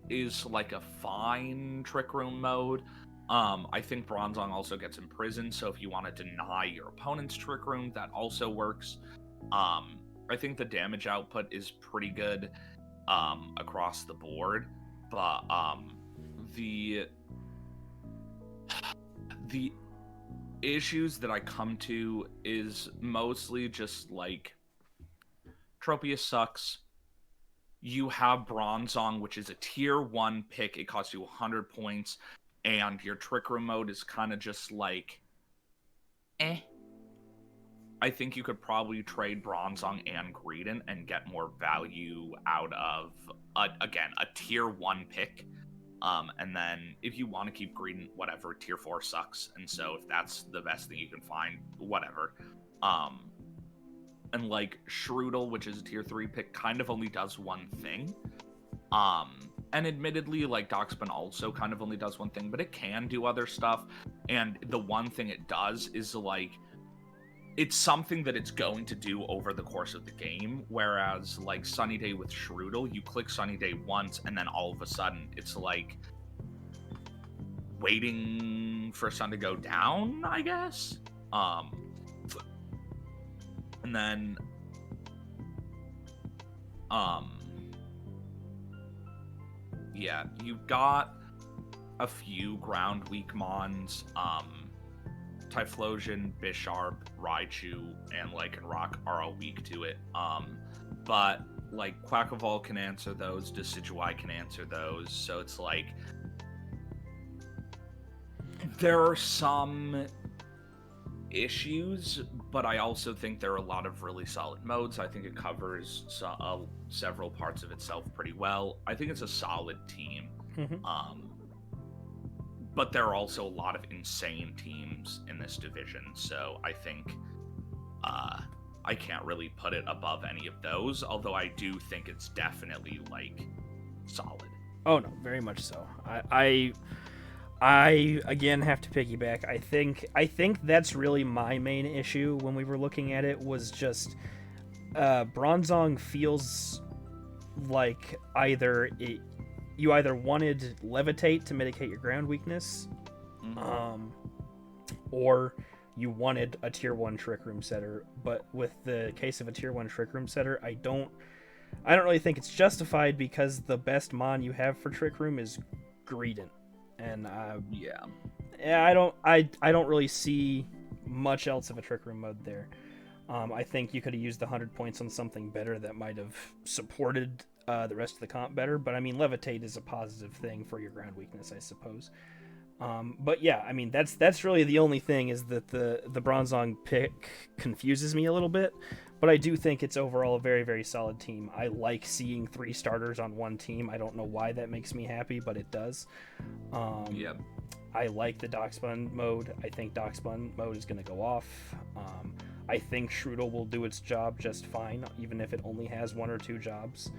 is like a fine Trick Room mode. I think Bronzong also gets Imprisoned, so if you want to deny your opponent's Trick Room, that also works. I think the damage output is pretty good across the board, but the issues that I come to is mostly just like Tropius sucks. You have Bronzong, which is a tier 1 pick. It costs you 100 points, and your Trick Room mode is kind of just like I think you could probably trade Bronzong and Greedent and get more value out of again a tier 1 pick. And then if you want to keep Greedent, whatever, tier 4 sucks. And so if that's the best thing you can find, whatever. And like Shroodle, which is a tier 3 pick, kind of only does one thing. And admittedly, like Dockspun also kind of only does one thing, but it can do other stuff. And the one thing it does is like, it's something that it's going to do over the course of the game, whereas like Sunny Day with Shroodle, you click Sunny Day once and then all of a sudden it's like waiting for sun to go down, I guess. And then yeah, you've got a few ground weak mons. Typhlosion, Bisharp, Raichu, and Lycanroc are all weak to it. But like Quackleval can answer those, Decidueye can answer those, so it's like there are some issues, but I also think there are a lot of really solid modes. I think it covers several parts of itself pretty well. I think it's a solid team. But there are also a lot of insane teams in this division, so I think I can't really put it above any of those, although I do think it's definitely, like, solid. Oh no, very much so. I again have to piggyback. I think that's really my main issue when we were looking at it, was just Bronzong feels like you either wanted Levitate to mitigate your ground weakness, or you wanted a tier 1 Trick Room setter. But with the case of a tier 1 Trick Room setter, I don't really think it's justified, because the best mon you have for Trick Room is Greedent. And I don't really see much else of a Trick Room mode there. I think you could have used the 100 points on something better that might have supported the rest of the comp better. But I mean, Levitate is a positive thing for your ground weakness, I suppose. But yeah, I mean, that's really the only thing, is that the Bronzong pick confuses me a little bit. But I do think it's overall a very, very solid team. I like seeing 3 starters on one team. I don't know why that makes me happy, but it does. I like the Dockspun mode. I think Dockspun mode is going to go off. I think Shrudel will do its job just fine, even if it only has 1 or 2 jobs.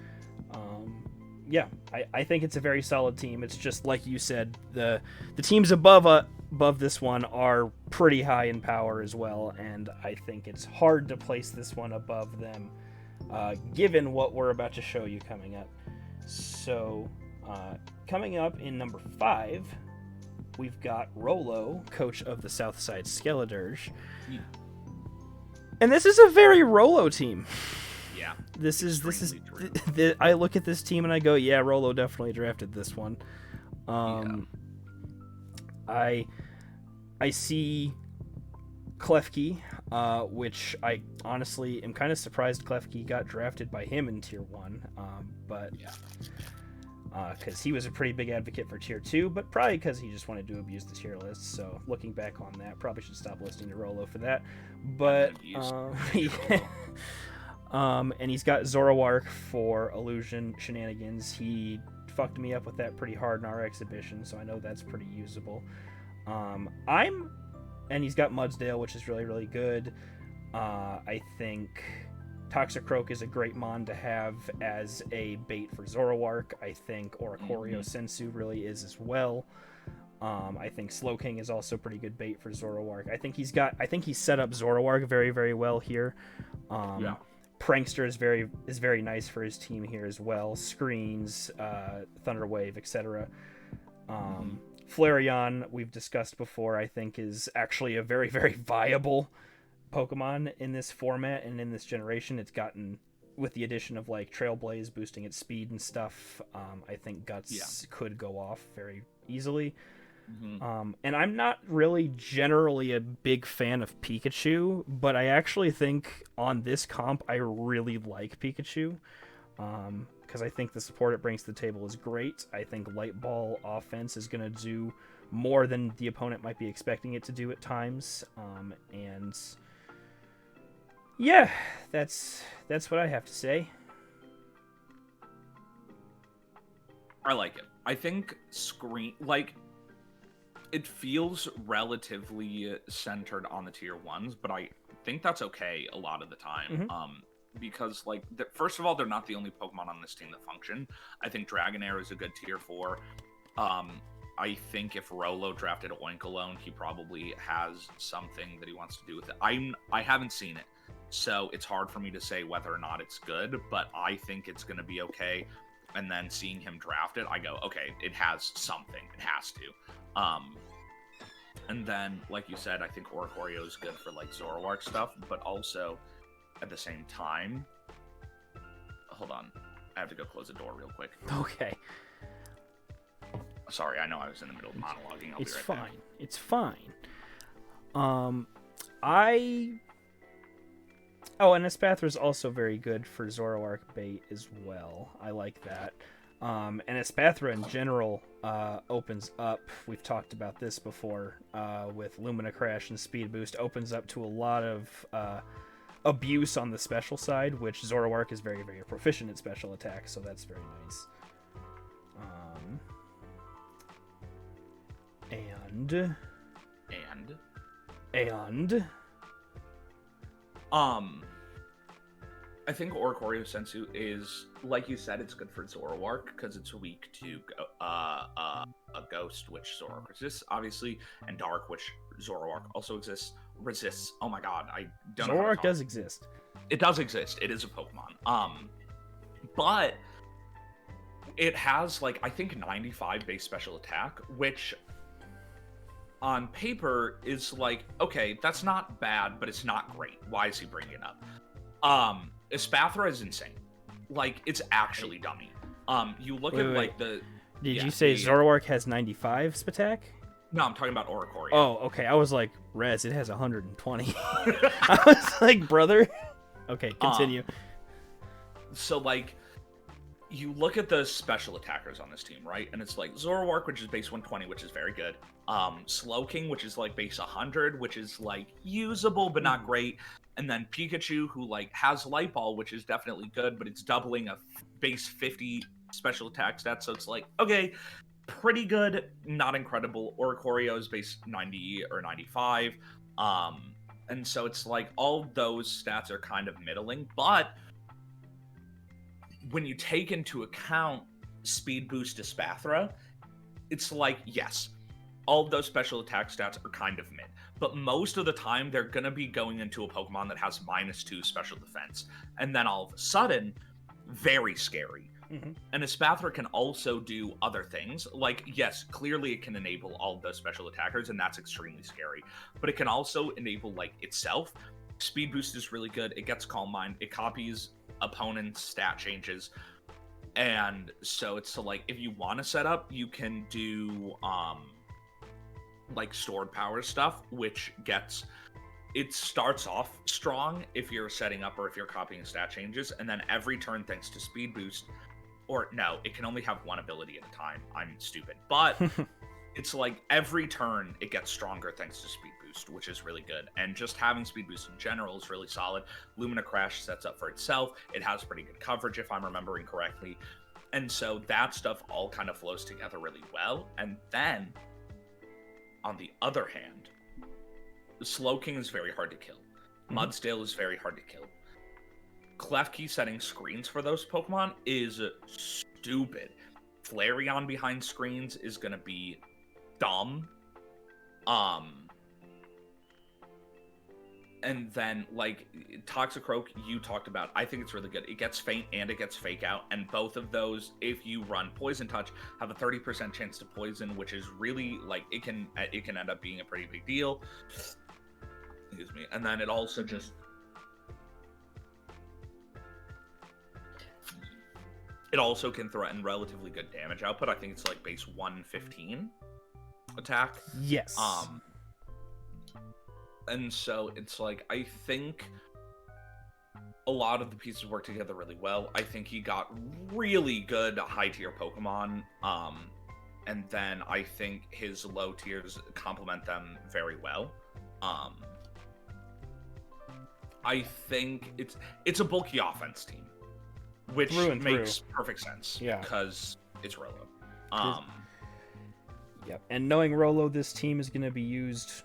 I think it's a very solid team. It's just like you said, the teams above this one are pretty high in power as well, and I think it's hard to place this one above them, given what we're about to show you coming up. So, coming up in number 5, we've got Rolo, coach of the Southside Skeledirge. Yeah. And this is a very Rolo team. Yeah. This is I look at this team and I go, yeah, Rolo definitely drafted this one. I see Klefki, which I honestly am kind of surprised Klefki got drafted by him in tier 1. Because he was a pretty big advocate for tier 2, but probably because he just wanted to abuse the tier list. So looking back on that, probably should stop listening to Rolo for that. But and he's got Zoroark for illusion shenanigans. He fucked me up with that pretty hard in our exhibition, so I know that's pretty usable. And he's got Mudsdale, which is really, really good. I think Toxicroak is a great mon to have as a bait for Zoroark. I think Oricorio Sensu really is as well. I think Slowking is also pretty good bait for Zoroark. I think he's set up Zoroark very, very well here. Prankster is very nice for his team here as well. Screens, Thunder Wave, etc. Flareon, we've discussed before, I think is actually a very, very viable Pokemon in this format and in this generation. It's gotten, with the addition of like Trailblaze boosting its speed and stuff, I think Guts could go off very easily. And I'm not really generally a big fan of Pikachu, but I actually think on this comp I really like Pikachu, because I think the support it brings to the table is great. I think Light Ball offense is going to do more than the opponent might be expecting it to do at times, and yeah, that's what I have to say. I like it. I think it feels relatively centered on the tier 1s, but I think that's okay a lot of the time. Because, first of all, they're not the only Pokemon on this team that function. I think Dragonair is a good tier 4. I think if Rolo drafted Oinkologne, he probably has something that he wants to do with it. I haven't seen it, so it's hard for me to say whether or not it's good, but I think it's going to be okay. And then seeing him draft it, I go, okay, it has something. It has to. And then, like you said, I think Oricorio is good for Zoroark stuff, but also at the same time, hold on, I have to go close the door real quick. Okay. Sorry, I know I was in the middle of monologuing. I'll be right back. It's fine. And Espathra is also very good for Zoroark bait as well. I like that. And Espathra in general opens up, we've talked about this before, with Lumina Crash and Speed Boost, opens up to a lot of abuse on the special side, which Zoroark is very, very proficient at special attack, so that's very nice. I think Oricorio Sensu is, like you said, it's good for Zoroark because it's weak to a Ghost, which Zoroark resists, obviously, and Dark, which Zoroark also resists. Oh my god, I don't know how to Zoroark talk. does exist. It does exist. It is a Pokemon. But it has, like, I think 95 base special attack, which on paper is like, okay, that's not bad, but it's not great. Why is he bringing it up? Espathra is insane. Like, it's actually dummy. You look at like the. Did you say Zoroark has 95 attack? No, I'm talking about Oricorio. Oh, okay. I was like, Razz, it has 120. I was like, brother. Okay, continue. So, like, you look at the special attackers on this team, right? And it's like Zoroark, which is base 120, which is very good. Slowking, which is like base 100, which is like usable but not great. And then Pikachu, who like has Light Ball, which is definitely good, but it's doubling a base 50 special attack stat. So it's like, okay, pretty good, not incredible. Oricorio is base 90 or 95. And so it's like all those stats are kind of middling, but when you take into account Speed Boost Espathra, it's like, yes, all of those special attack stats are kind of mid. But most of the time, they're going to be going into a Pokemon that has -2 special defense. And then all of a sudden, very scary. Mm-hmm. And Espathra can also do other things. Like, yes, clearly it can enable all of those special attackers, and that's extremely scary. But it can also enable, like, itself. Speed Boost is really good. It gets Calm Mind. It copies opponent's stat changes. And so it's like, if you want to set up, you can do like stored power stuff, which it starts off strong if you're setting up or if you're copying stat changes, and then every turn, thanks to Speed Boost, or no, it can only have one ability at a time. I'm stupid, but it's like every turn it gets stronger thanks to Speed Boost, which is really good. And just having Speed Boost in general is really solid. Lumina Crash sets up for itself. It has pretty good coverage if I'm remembering correctly. And so that stuff all kind of flows together really well. And then, on the other hand, Slowking is very hard to kill. Mudsdale is very hard to kill. Klefki setting screens for those Pokemon is stupid. Flareon behind screens is going to be dumb. And then, like, Toxicroak, you talked about, I think it's really good. It gets Faint and it gets Fake Out, and both of those, if you run Poison Touch, have a 30% chance to poison, which is really, like, it can end up being a pretty big deal. Excuse me. And then it also just... It also can threaten relatively good damage output. I think it's, like, base 115 attack. Yes. And so it's like, I think a lot of the pieces work together really well. I think he got really good high tier Pokemon. And then I think his low tiers complement them very well. I think it's a bulky offense team, which makes perfect sense. Yeah. Because it's Rolo. Yep. And knowing Rolo, this team is going to be used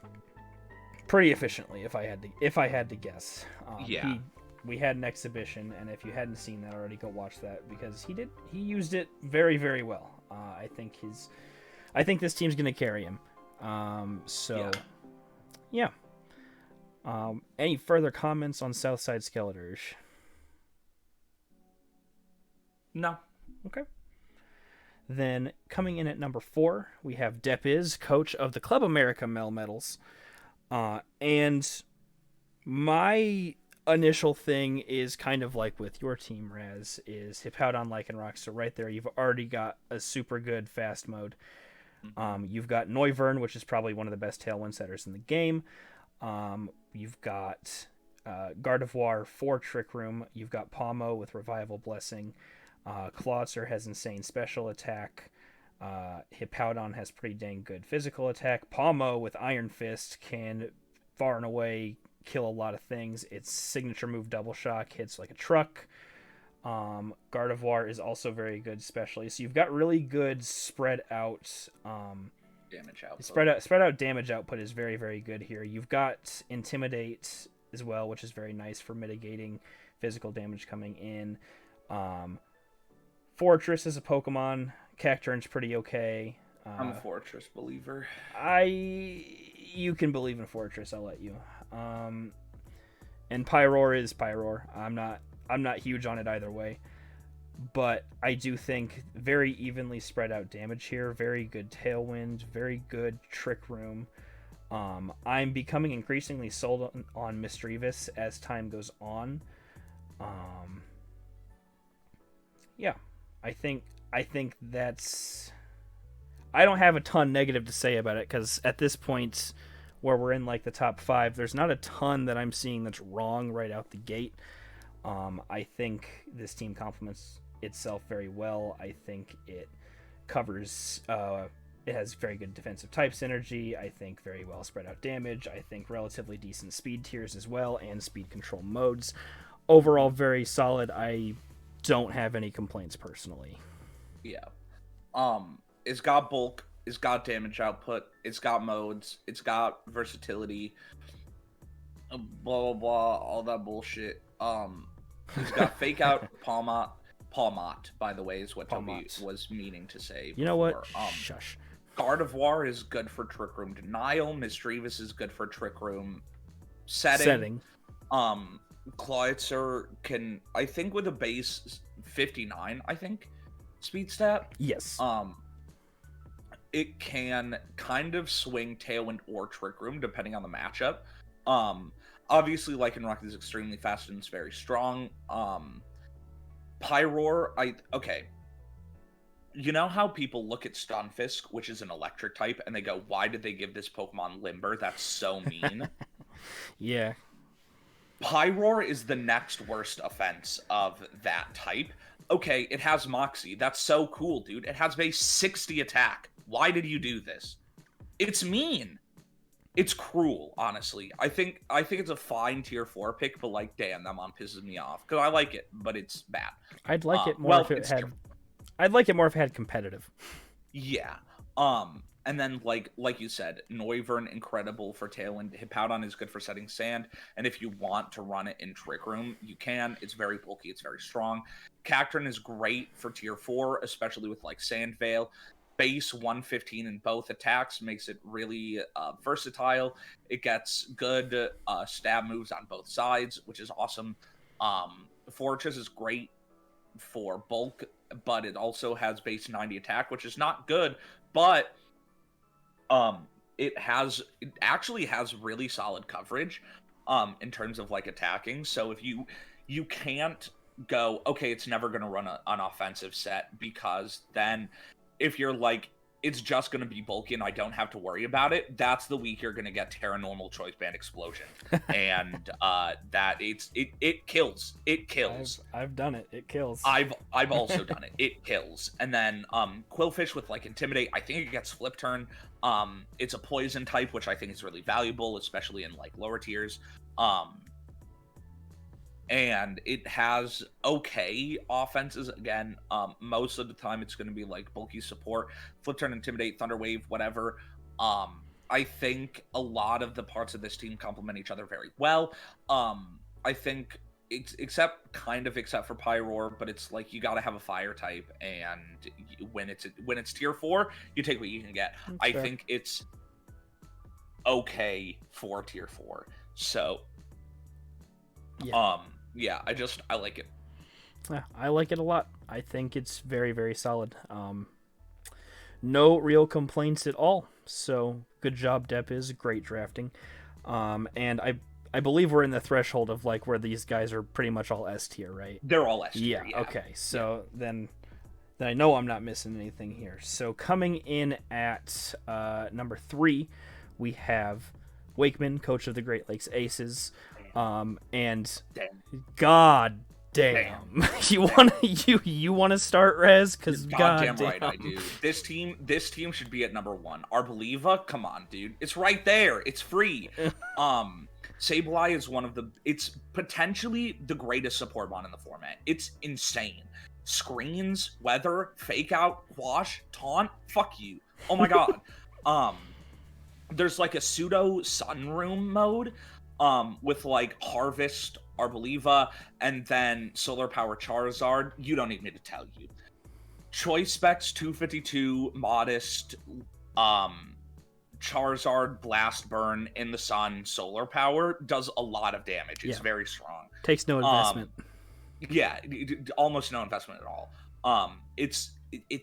pretty efficiently, if I had to guess. Yeah. We had an exhibition, and if you hadn't seen that already, go watch that, because he used it very, very well. I think this team's gonna carry him. Yeah. Any further comments on Southside Skeletors? No. Okay. Then coming in at number 4, we have Depiz, coach of the Club America Melmetals. And my initial thing is kind of like with your team, Razz, is Hippowdon, Lycanroc. So right there, you've already got a super good fast mode. You've got Noivern, which is probably one of the best Tailwind setters in the game. You've got Gardevoir for Trick Room. You've got Palmo with Revival Blessing. Clawitzer has insane special attack. Hippowdon has pretty dang good physical attack. Palmo with Iron Fist can far and away kill a lot of things. Its signature move Double Shock hits like a truck. Gardevoir is also very good specially. So you've got really good spread out damage output. Spread out damage output is very, very good here. You've got Intimidate as well, which is very nice for mitigating physical damage coming in. Fortress is a Pokemon. Cacturn's pretty okay. I'm a Fortress believer. You can believe in Fortress, I'll let you. And Pyroar is Pyroar. I'm not huge on it either way. But I do think very evenly spread out damage here. Very good Tailwind. Very good Trick Room. I'm becoming increasingly sold on Misdreavus as time goes on. Yeah, I think that's... I don't have a ton negative to say about it, because at this point where we're in like the top 5, there's not a ton that I'm seeing that's wrong right out the gate. I think this team complements itself very well. I think it covers... it has very good defensive type synergy. I think very well spread out damage. I think relatively decent speed tiers as well, and speed control modes. Overall, very solid. I don't have any complaints personally. Yeah. It's got bulk, it's got damage output, it's got modes, it's got versatility, blah blah blah, all that bullshit. It's got fake out, Palmot, by the way, is what Toby was meaning to say. You know what? Shush. Gardevoir is good for Trick Room Denial. Misdreavus is good for Trick Room setting. Clawitzer can, I think, with a base 59, I think, speed stat. Yes. It can kind of swing Tailwind or Trick Room depending on the matchup. Obviously, Lycanroc is extremely fast and it's very strong. Pyroar, okay. You know how people look at Stunfisk, which is an electric type, and they go, why did they give this Pokemon Limber? That's so mean. Yeah. Pyroar is the next worst offense of that type. Okay, it has Moxie. That's so cool, dude. It has base 60 attack. Why did you do this? It's mean. It's cruel, honestly. I think it's a fine tier 4 pick, but like, damn, that one pisses me off. Because I like it, but it's bad. I'd like it more if it had... I'd like it more if it had competitive. Yeah. And then, like you said, Noivern, incredible for Tailwind. Hippowdon is good for setting sand. And if you want to run it in Trick Room, you can. It's very bulky. It's very strong. Cacturn is great for tier 4, especially with, like, Sand Veil. Base 115 in both attacks makes it really versatile. It gets good stab moves on both sides, which is awesome. Fortress is great for bulk, but it also has base 90 attack, which is not good, but... it actually has really solid coverage in terms of like attacking. So if you can't go, okay, it's never going to run an offensive set, because then if you're like, it's just going to be bulky and I don't have to worry about it, that's the week you're going to get Terra Normal Choice Band Explosion. And that it kills. It kills. I've done it. It kills. I've also done it. It kills. And then Quillfish with like Intimidate, I think it gets Flip Turn. It's a poison type, which I think is really valuable, especially in like lower tiers. And it has okay offenses. Again, most of the time it's going to be like bulky support, Flip Turn, Intimidate, Thunder Wave, whatever. I think a lot of the parts of this team complement each other very well. I think except for Pyroar, but it's like you got to have a fire type, and when it's tier 4, you take what you can get. That's I fair. Think it's okay for tier 4. So yeah, I like it. Yeah, I like it a lot. I think it's very, very solid. No real complaints at all. So good job, Depiz. Great drafting. And I believe we're in the threshold of like where these guys are pretty much all S tier, right? They're all S tier. Yeah. Okay. So then I know I'm not missing anything here. So coming in at number 3, we have Wakeman, coach of the Great Lakes Aces. And God damn. you want to start, Razz? Because goddamn right I do. This team should be at number 1. Arboliva, come on, dude. It's right there. It's free. Sableye is it's potentially the greatest support mon in the format. It's insane. Screens, weather, fake out, quash, taunt, fuck you. Oh my god. There's like a pseudo sunroom mode with like harvest Arboliva, and then Solar Power Charizard. You don't need me to tell you. Choice specs 252, modest, Charizard, Blast Burn, in the sun, Solar Power, does a lot of damage. It's very strong. Takes no investment. Yeah, almost no investment at all. It's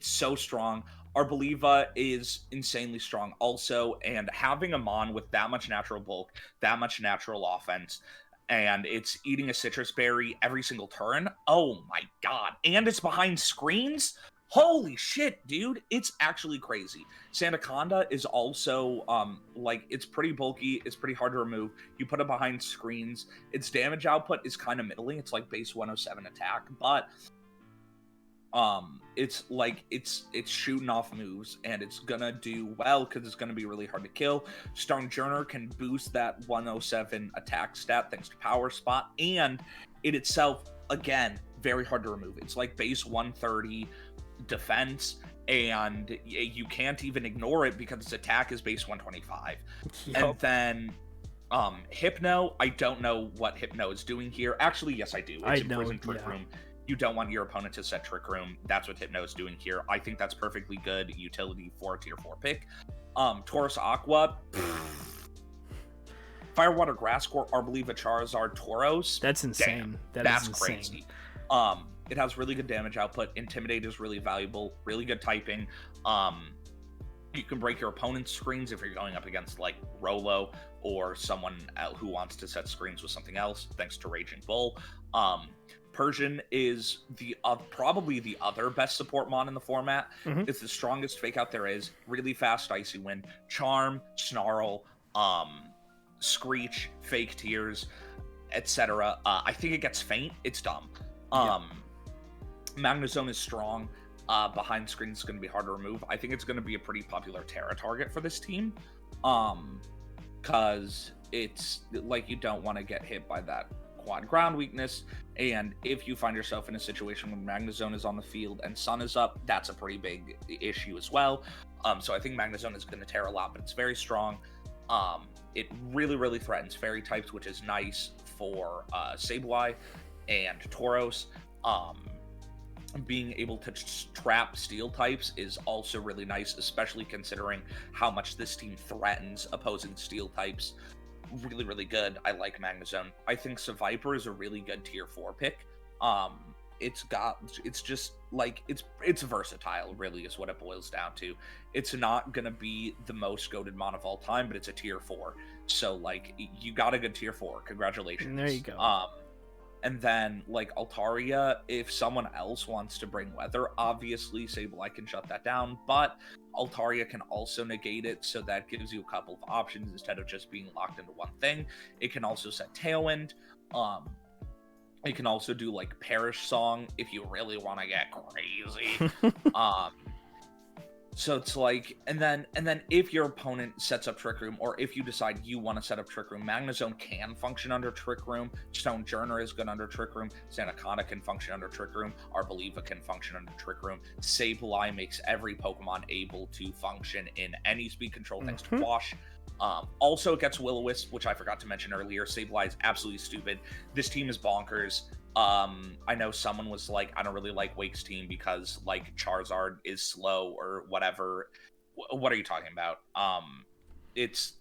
so strong. Arboliva is insanely strong also, and having a Mon with that much natural bulk, that much natural offense, and it's eating a citrus berry every single turn. Oh my god. And it's behind screens? Holy shit, dude. It's actually crazy. Sandaconda is also, it's pretty bulky. It's pretty hard to remove. You put it behind screens. Its damage output is kind of middling. It's like base 107 attack, but it's shooting off moves, and it's gonna do well because it's gonna be really hard to kill. Stonejourner can boost that 107 attack stat thanks to Power Spot, and it itself, again, very hard to remove. It's like base 130 defense, and you can't even ignore it because its attack is base 125. Yep. And then Hypno, I don't know what Hypno is doing here. Actually, yes, I do. It's Imprisoned Trick Room. You don't want your opponent to set Trick Room. That's what Hypno is doing here. I think that's perfectly good utility for a tier 4 pick. Tauros Aqua, Firewater Grass Core, Arboliva, Charizard, Tauros. That's insane. Damn, that's crazy. It has really good damage output. Intimidate is really valuable. Really good typing. You can break your opponent's screens if you're going up against like Rolo or someone who wants to set screens with something else, thanks to Raging Bull. Persian is probably the other best support mon in the format. Mm-hmm. It's the strongest fake out there is. Really fast Icy Wind, Charm, Snarl, Screech, Fake Tears, etc. I think it gets Faint. It's dumb. Magnezone is strong. Behind screens is going to be hard to remove. I think it's going to be a pretty popular Terra target for this team. Because it's like you don't want to get hit by that quad ground weakness, and if you find yourself in a situation when Magnezone is on the field and Sun is up, that's a pretty big issue as well. So I think Magnezone is going to tear a lot, but it's very strong. It really threatens fairy types, which is nice for Sableye and Tauros. Being able to trap steel types is also really nice, especially considering how much this team threatens opposing steel types. Really good. I like Magnezone. I think Seviper is a really good tier 4 pick. It's versatile, really, is what it boils down to. It's not gonna be the most goated mon of all time, but it's a tier 4. So like, you got a good tier 4. Congratulations. There you go. And then, like, Altaria, if someone else wants to bring weather, obviously Sableye can shut that down, but Altaria can also negate it, so that gives you a couple of options instead of just being locked into one thing. It can also set Tailwind. It can also do, like, Perish Song if you really want to get crazy. So it's like, and then if your opponent sets up Trick Room, or if you decide you want to set up Trick Room, Magnezone can function under Trick Room. Stonejourner is good under Trick Room. Sandaconda can function under Trick Room. Arboliva can function under Trick Room. Sableye makes every Pokemon able to function in any speed control thanks to Wash. Also, it gets Will-O-Wisp, which I forgot to mention earlier. Sableye is absolutely stupid. This team is bonkers. I know someone was like, I don't really like Wake's team because, like, Charizard is slow or whatever. What are you talking about? It's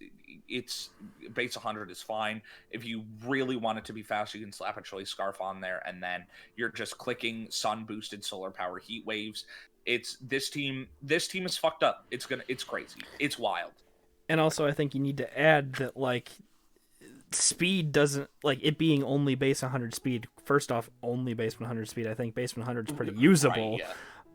base 100 is fine. If you really want it to be fast, you can slap a Choice Scarf on there, and then you're just clicking Sun boosted Solar Power Heat Waves. This team is fucked up. It's crazy. It's wild. And also, I think you need to add that, like, speed doesn't, like, it being only base 100 speed. First off, only base 100 speed. I think base 100 is pretty usable.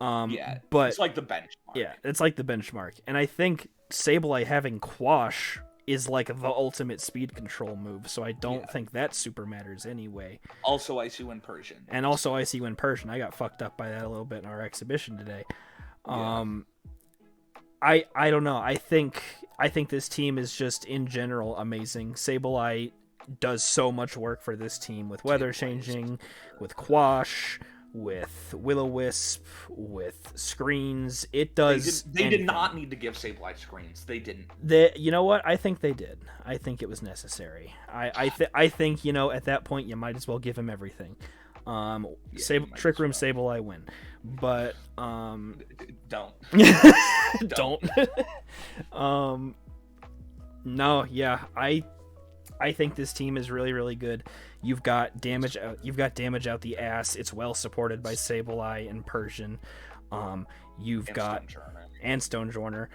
Right, yeah. But it's like the benchmark. Yeah, it's like the benchmark. And I think Sableye having Quash is like the ultimate speed control move, so I don't think that super matters anyway. Also Icy Wind Persian. And also Icy Wind Persian. I got fucked up by that a little bit in our exhibition today. I don't know. I think this team is just in general amazing. Sableye does so much work for this team with weather changing, with Quash, with Will-O-Wisp, with screens. It does. They did not need to give Sableye screens. They didn't. You know what? I think they did. I think it was necessary. I think, at that point you might as well give him everything. Trick Room Sableye win. But don't. Don't. No, yeah. I think this team is really, really good. You've got damage out the ass. It's well supported by Sableye and Persian. You've got Stonejourner.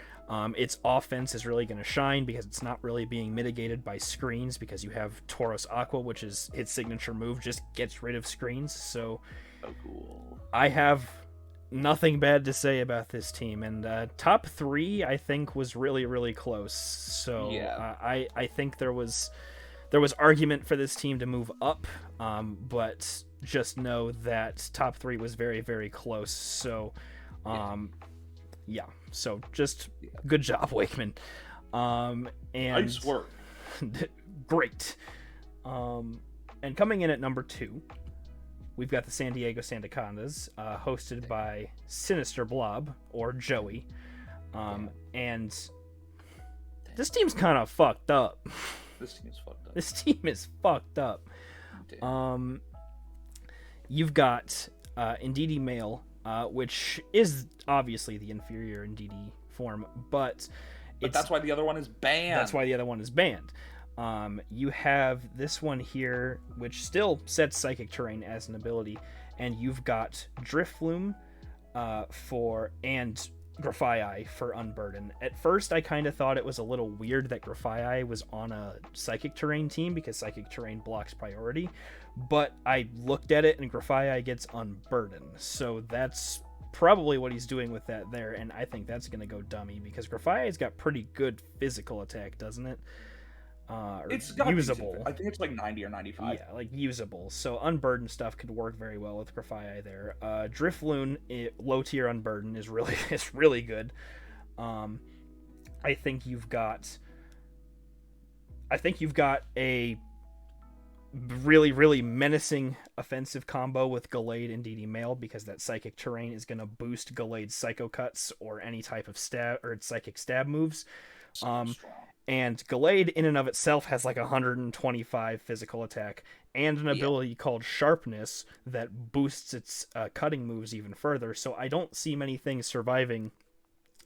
Its offense is really going to shine because it's not really being mitigated by screens, because you have Tauros Aqua, which is its signature move, just gets rid of screens. So cool. I have nothing bad to say about this team, and top 3 I think was really, really close. So yeah. I think there was argument for this team to move up, but just know that top 3 was very, very close. So yeah, so just good job, Wakeman. And nice work. Great. And coming in at number 2, we've got the San Diego Sandacondas, hosted by Sinister Blob, or Joey. And this team's kind of fucked up. This team is fucked up. You've got Indeedee Male, which is obviously the inferior Indeedee form, but that's why the other one is banned. You have this one here, which still sets Psychic Terrain as an ability, and you've got Drifloon and Grafaiai for Unburden. At first, I kind of thought it was a little weird that Grafaiai was on a Psychic Terrain team, because Psychic Terrain blocks priority, but I looked at it and Grafaiai gets Unburden, so that's probably what he's doing with that there, and I think that's going to go dummy, because Grafaiai's got pretty good physical attack, doesn't it? It's got usable. I think it's like 90 or 95. Yeah, like usable. So Unburden stuff could work very well with Grafaiai there. Drifloon, low tier Unburden is really good. I think you've got a really, really menacing offensive combo with Gallade and Indeedee Male, because that Psychic Terrain is going to boost Gallade's Psycho Cuts or any type of stab or Psychic Stab moves. And Gallade in and of itself has like 125 physical attack and an ability called Sharpness that boosts its cutting moves even further. So I don't see many things surviving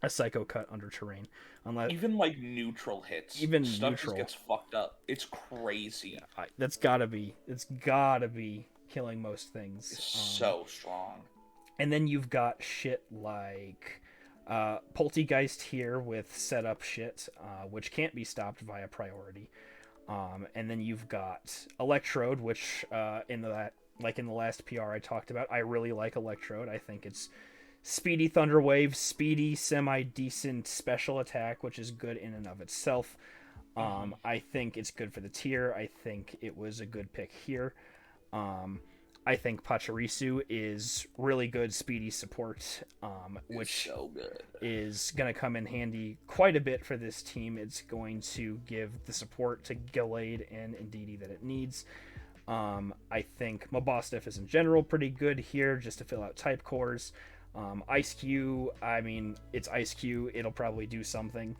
a Psycho Cut under terrain, unless even like neutral hits. Even stuff neutral just gets fucked up. It's crazy. Yeah, it's gotta be killing most things. It's so strong. And then you've got shit like Poltegeist here with setup shit, which can't be stopped via priority. And then you've got Electrode, which in the last PR I talked about, I really like Electrode. I think it's speedy Thunder Wave, speedy semi-decent special attack, which is good in and of itself. I think it's good for the tier. I think it was a good pick here. I think Pachirisu is really good speedy support, which so good. Is going to come in handy quite a bit for this team. It's going to give the support to Gallade and Indeedee that it needs. I think Mabosstiff is in general pretty good here, just to fill out type cores. Ice-Q, I mean, it's Ice-Q. It'll probably do something.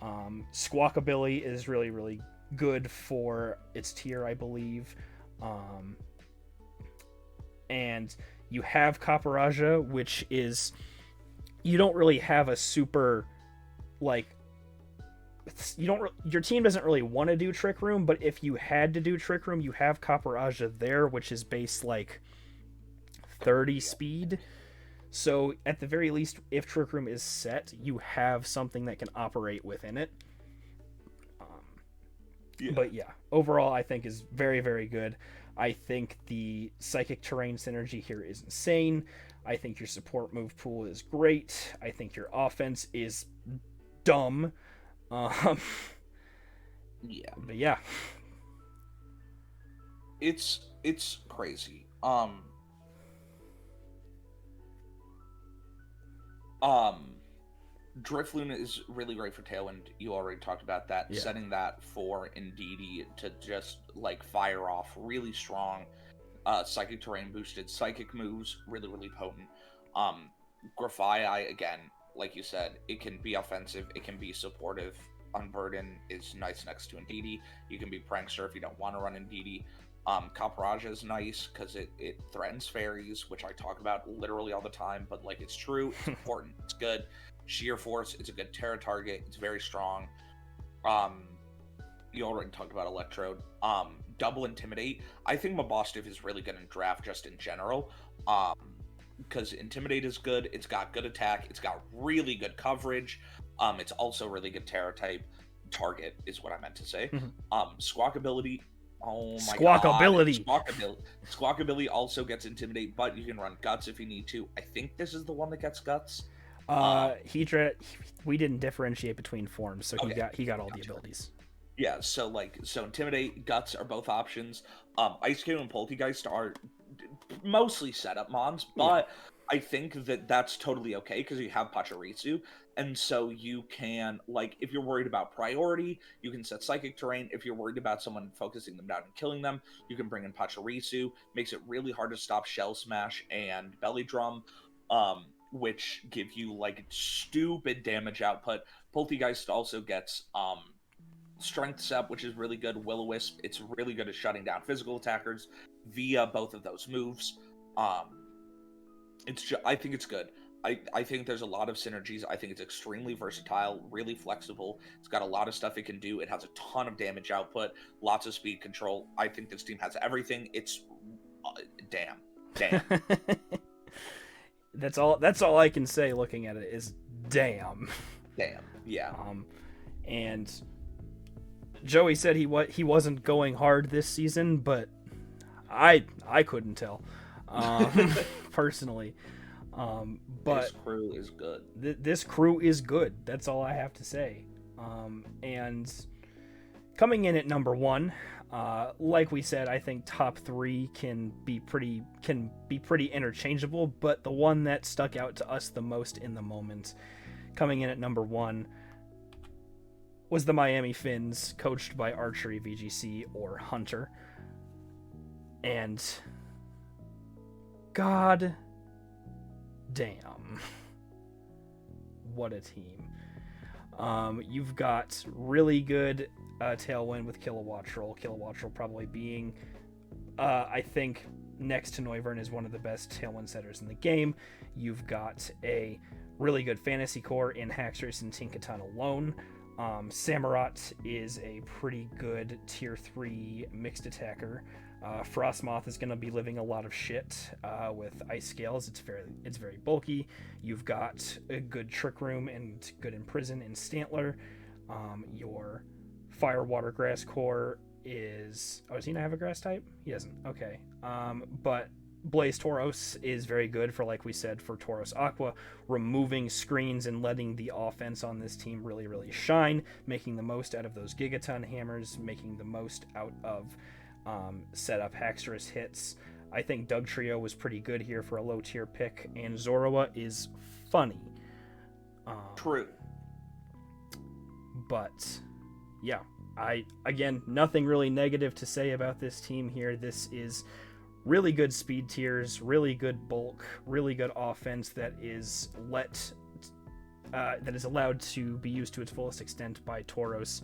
Squawkabilly is really, really good for its tier, I believe. And you have Caparaja, which is, you don't really have a super, like, your team doesn't really want to do Trick Room, but if you had to do Trick Room, you have Caparaja there, which is base like 30 speed. So at the very least, if Trick Room is set, you have something that can operate within it. But yeah, overall, I think is very, very good. I think the Psychic Terrain synergy here is insane. I think your support move pool is great. I think your offense is dumb. Yeah. But yeah. It's crazy. Drifloon is really great for Tailwind. You already talked about that. Yeah. Setting that for Indeedee to just like fire off really strong. Psychic Terrain boosted psychic moves, really, really potent. Grafii, again, like you said, it can be offensive, it can be supportive. Unburden is nice next to Indeedee. You can be Prankster if you don't want to run Indeedee. Kaparaja is nice because it threatens fairies, which I talk about literally all the time, but like it's true, it's important, it's good. Sheer Force, it's a good Terra target, it's very strong. You already talked about Electrode. Double Intimidate. I think Mabosstiff is really good in draft just in general. Because Intimidate is good, it's got good attack, it's got really good coverage. It's also really good Terra type. Target is what I meant to say. Squawkability. Oh my Squawkability. God. Squawkability also gets Intimidate, but you can run Guts if you need to. I think this is the one that gets Guts. We didn't differentiate between forms, so Okay. he got all the abilities. Yeah, so Intimidate, Guts are both options. Ice King and Poltergeist are mostly setup mons, but I think that's totally okay because you have Pachirisu, and so you can, like, if you're worried about priority, you can set Psychic Terrain. If you're worried about someone focusing them down and killing them, you can bring in Pachirisu. Makes it really hard to stop Shell Smash and Belly Drum, which give you, like, stupid damage output. Poltergeist also gets, Strength Step, which is really good. Will-O-Wisp, it's really good at shutting down physical attackers via both of those moves. I think it's good. I think there's a lot of synergies. I think it's extremely versatile, really flexible. It's got a lot of stuff it can do. It has a ton of damage output, lots of speed control. I think this team has everything. It's damn. That's all I can say looking at it is damn. Yeah. And Joey said he wasn't going hard this season, but I couldn't tell personally. But this crew is good. This crew is good. That's all I have to say. And coming in at number 1, like we said, I think top 3 can be pretty interchangeable, but the one that stuck out to us the most in the moment, coming in at number 1, was the Miami Finns, coached by Archery VGC or Hunter. And god damn, what a team. You've got really good Tailwind with Kilowattrel. Kilowattrel probably being, I think, next to Noivern is one of the best Tailwind setters in the game. You've got a really good fantasy core in Haxorus and Tinkaton alone. Samurott is a pretty good tier 3 mixed attacker. Frostmoth is going to be living a lot of shit with Ice Scales. It's very bulky. You've got a good Trick Room and good Imprison in Stantler. Your Fire Water Grass core is... Oh, does he not have a grass type? He doesn't. Okay. But Blaze Tauros is very good for, like we said, for Tauros Aqua, removing screens and letting the offense on this team really, really shine, making the most out of those Gigaton hammers, making the most out of set up Haxorus hits. I think Doug Trio was pretty good here for a low tier pick, and Zorua is funny. True. But yeah, again, nothing really negative to say about this team here. This is really good speed tiers, really good bulk, really good offense that is allowed to be used to its fullest extent by Tauros.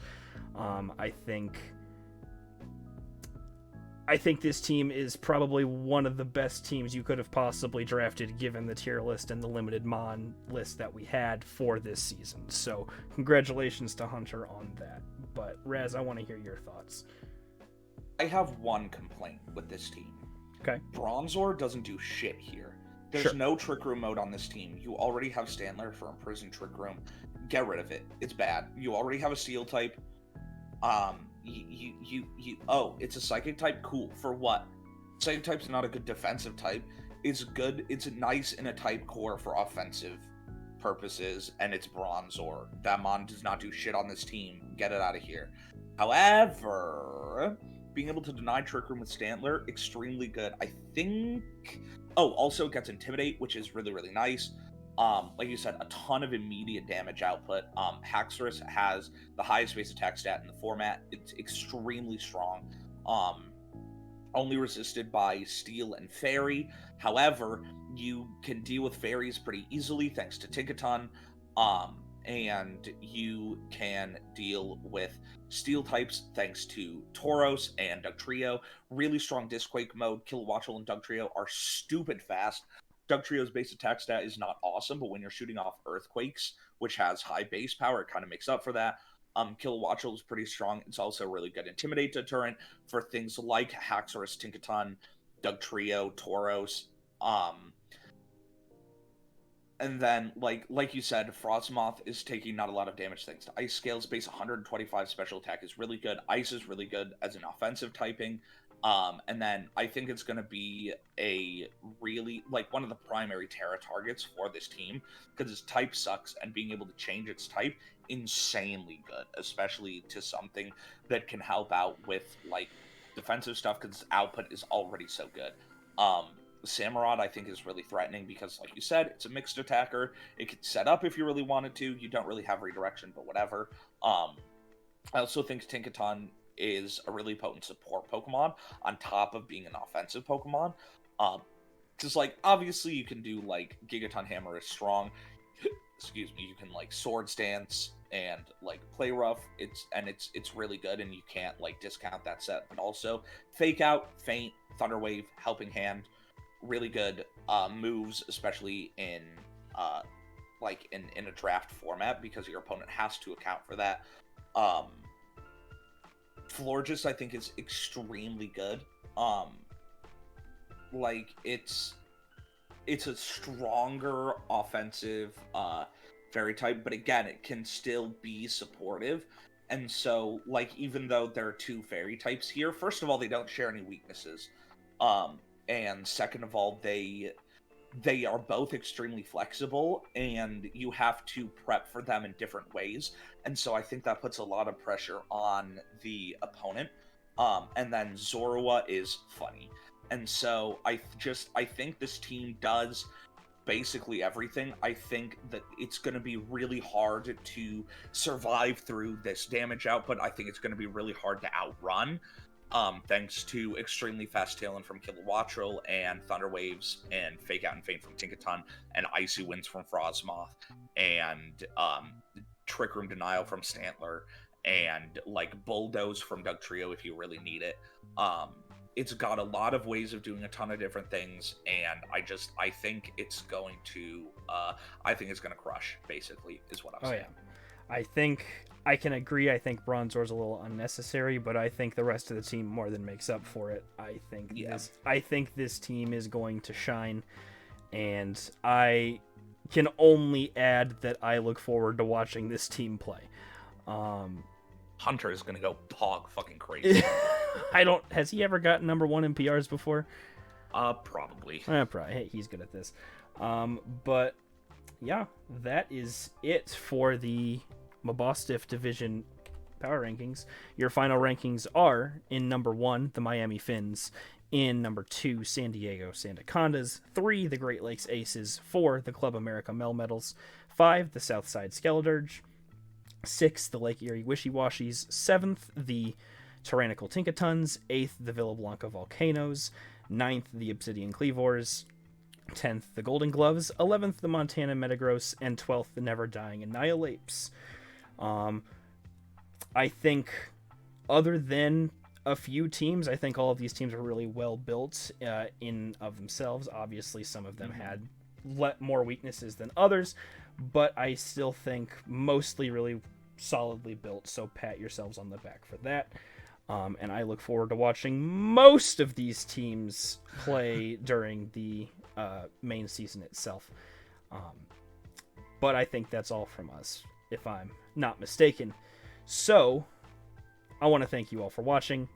I think this team is probably one of the best teams you could have possibly drafted given the tier list and the limited mon list that we had for this season. So congratulations to Hunter on that. But Razz, I want to hear your thoughts. I have one complaint with this team. Okay. Bronzor doesn't do shit here. There's no Trick Room mode on this team. You already have Stantler for Imprisoned Trick Room. Get rid of it. It's bad. You already have a Steel type. It's a Psychic type? Cool. For what? Psychic type's not a good defensive type. It's good. It's nice in a type core for offensive purposes, and it's Bronzor. That mon does not do shit on this team. Get it out of here. However, being able to deny Trick Room with Stantler, extremely good. I think... Oh, also it gets Intimidate, which is really, really nice. Like you said, a ton of immediate damage output. Haxorus has the highest base attack stat in the format. It's extremely strong. only resisted by Steel and Fairy. However, you can deal with Fairies pretty easily thanks to Tinkaton. And you can deal with Steel types thanks to Tauros and Dugtrio. Really strong Disquake mode. Kilowattrel and Dugtrio are stupid fast. Dugtrio's base attack stat is not awesome, but when you're shooting off Earthquakes, which has high base power, it kind of makes up for that. Kilowattrel is pretty strong. It's also a really good Intimidate deterrent for things like Haxorus, Tinkaton, Dugtrio, Tauros. And then, like you said, Frostmoth is taking not a lot of damage thanks to Ice Scales. Base 125 special attack is really good. Ice is really good as an offensive typing. And then I think it's going to be a really, one of the primary Terra targets for this team, because its type sucks, and being able to change its type, insanely good, especially to something that can help out with, defensive stuff, because its output is already so good. Samurott, I think, is really threatening because, like you said, it's a mixed attacker. It could set up if you really wanted to. You don't really have redirection, but whatever. I also think Tinkaton is a really potent support Pokemon on top of being an offensive Pokemon. Because, obviously you can do, Gigaton Hammer is strong. Excuse me. You can, Swords Dance and, Play Rough. It's really good, and you can't, discount that set. But also, Fake Out, Feint, Thunder Wave, Helping Hand, really good moves, especially in in a draft format, because your opponent has to account for that. Florges, I think, is extremely good. It's a stronger offensive fairy type, but again, it can still be supportive. And so, even though there are two fairy types here, first of all, they don't share any weaknesses. And second of all, they are both extremely flexible, and you have to prep for them in different ways. And so I think that puts a lot of pressure on the opponent. And then Zorua is funny. And so I think this team does basically everything. I think that it's going to be really hard to survive through this damage output. I think it's going to be really hard to outrun. Thanks to extremely fast Tailwind from Kilowattrel, and Thunder Waves, and Fake Out and Feint from Tinkaton, and Icy Winds from Frostmoth, and Trick Room Denial from Stantler, and Bulldoze from Dugtrio if you really need it. It's got a lot of ways of doing a ton of different things, and I think it's going to crush, basically, is what I'm saying. Yeah. I think I can agree. I think Bronzor's a little unnecessary, but I think the rest of the team more than makes up for it. I think this team is going to shine, and I can only add that I look forward to watching this team play. Hunter is going to go pog fucking crazy. Has he ever gotten number 1 in PRs before? Probably. Probably. Hey, he's good at this. But yeah, that is it for the Mabosstiff Division power rankings. Your final rankings are: in number 1, the Miami Finns; in number 2, San Diego Sandacondas; 3, the Great Lakes Aces; 4, the Club America Melmetals; 5, the Southside Skeledirge; 6, the Lake Erie Wishy-Washies; 7th, the Tyrannical Tinkatons; 8th, the Villa Blanca Volcanoes; 9th, the Obsidian Cleavors; 10th, the Golden Gloves; 11th, the Montana Metagross; and 12th, the Never Dying Annihilapes. I think, other than a few teams, I think all of these teams are really well built in of themselves. Obviously, some of them had more weaknesses than others, but I still think mostly really solidly built, so pat yourselves on the back for that. And I look forward to watching most of these teams play during the main season itself. But I think that's all from us, if I'm not mistaken. So, I want to thank you all for watching.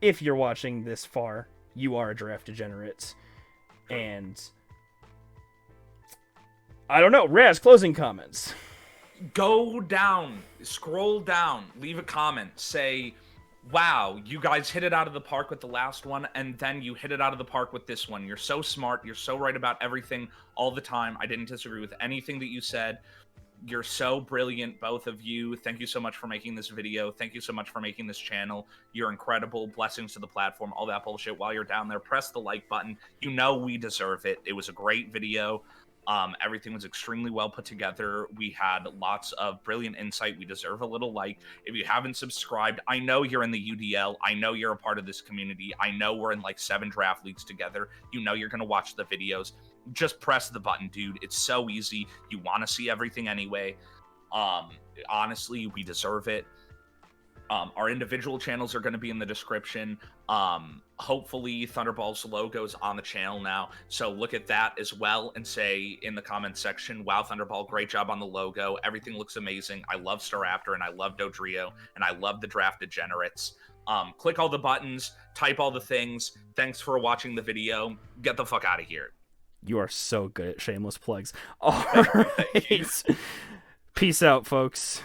If you're watching this far, you are a draft degenerate. And I don't know, Razz, closing comments. Go down, scroll down, leave a comment, say, wow, you guys hit it out of the park with the last one, and then you hit it out of the park with this one. You're so smart. You're so right about everything all the time. I didn't disagree with anything that you said. You're so brilliant, both of you. Thank you so much for making this video. Thank you so much for making this channel. You're incredible. Blessings to the platform, all that bullshit. While you're down there, press the like button. You know we deserve it. It was a great video. Everything was extremely well put together. We had lots of brilliant insight. We deserve a little like. If you haven't subscribed, I know you're in the UDL. I know you're a part of this community. I know we're in like 7 draft leagues together. You know you're going to watch the videos. Just press the button, dude. It's so easy. You want to see everything anyway. Honestly, we deserve it. Our individual channels are going to be in the description. Hopefully Thunderball's logo is on the channel now, so look at that as well and say in the comments section, wow, Thunderball, great job on the logo. Everything looks amazing. I love Staraptor and I love Dodrio and I love the Draft Degenerates. Click all the buttons, type all the things. Thanks for watching the video. Get the fuck out of here. You are so good at shameless plugs. All right. Peace out, folks.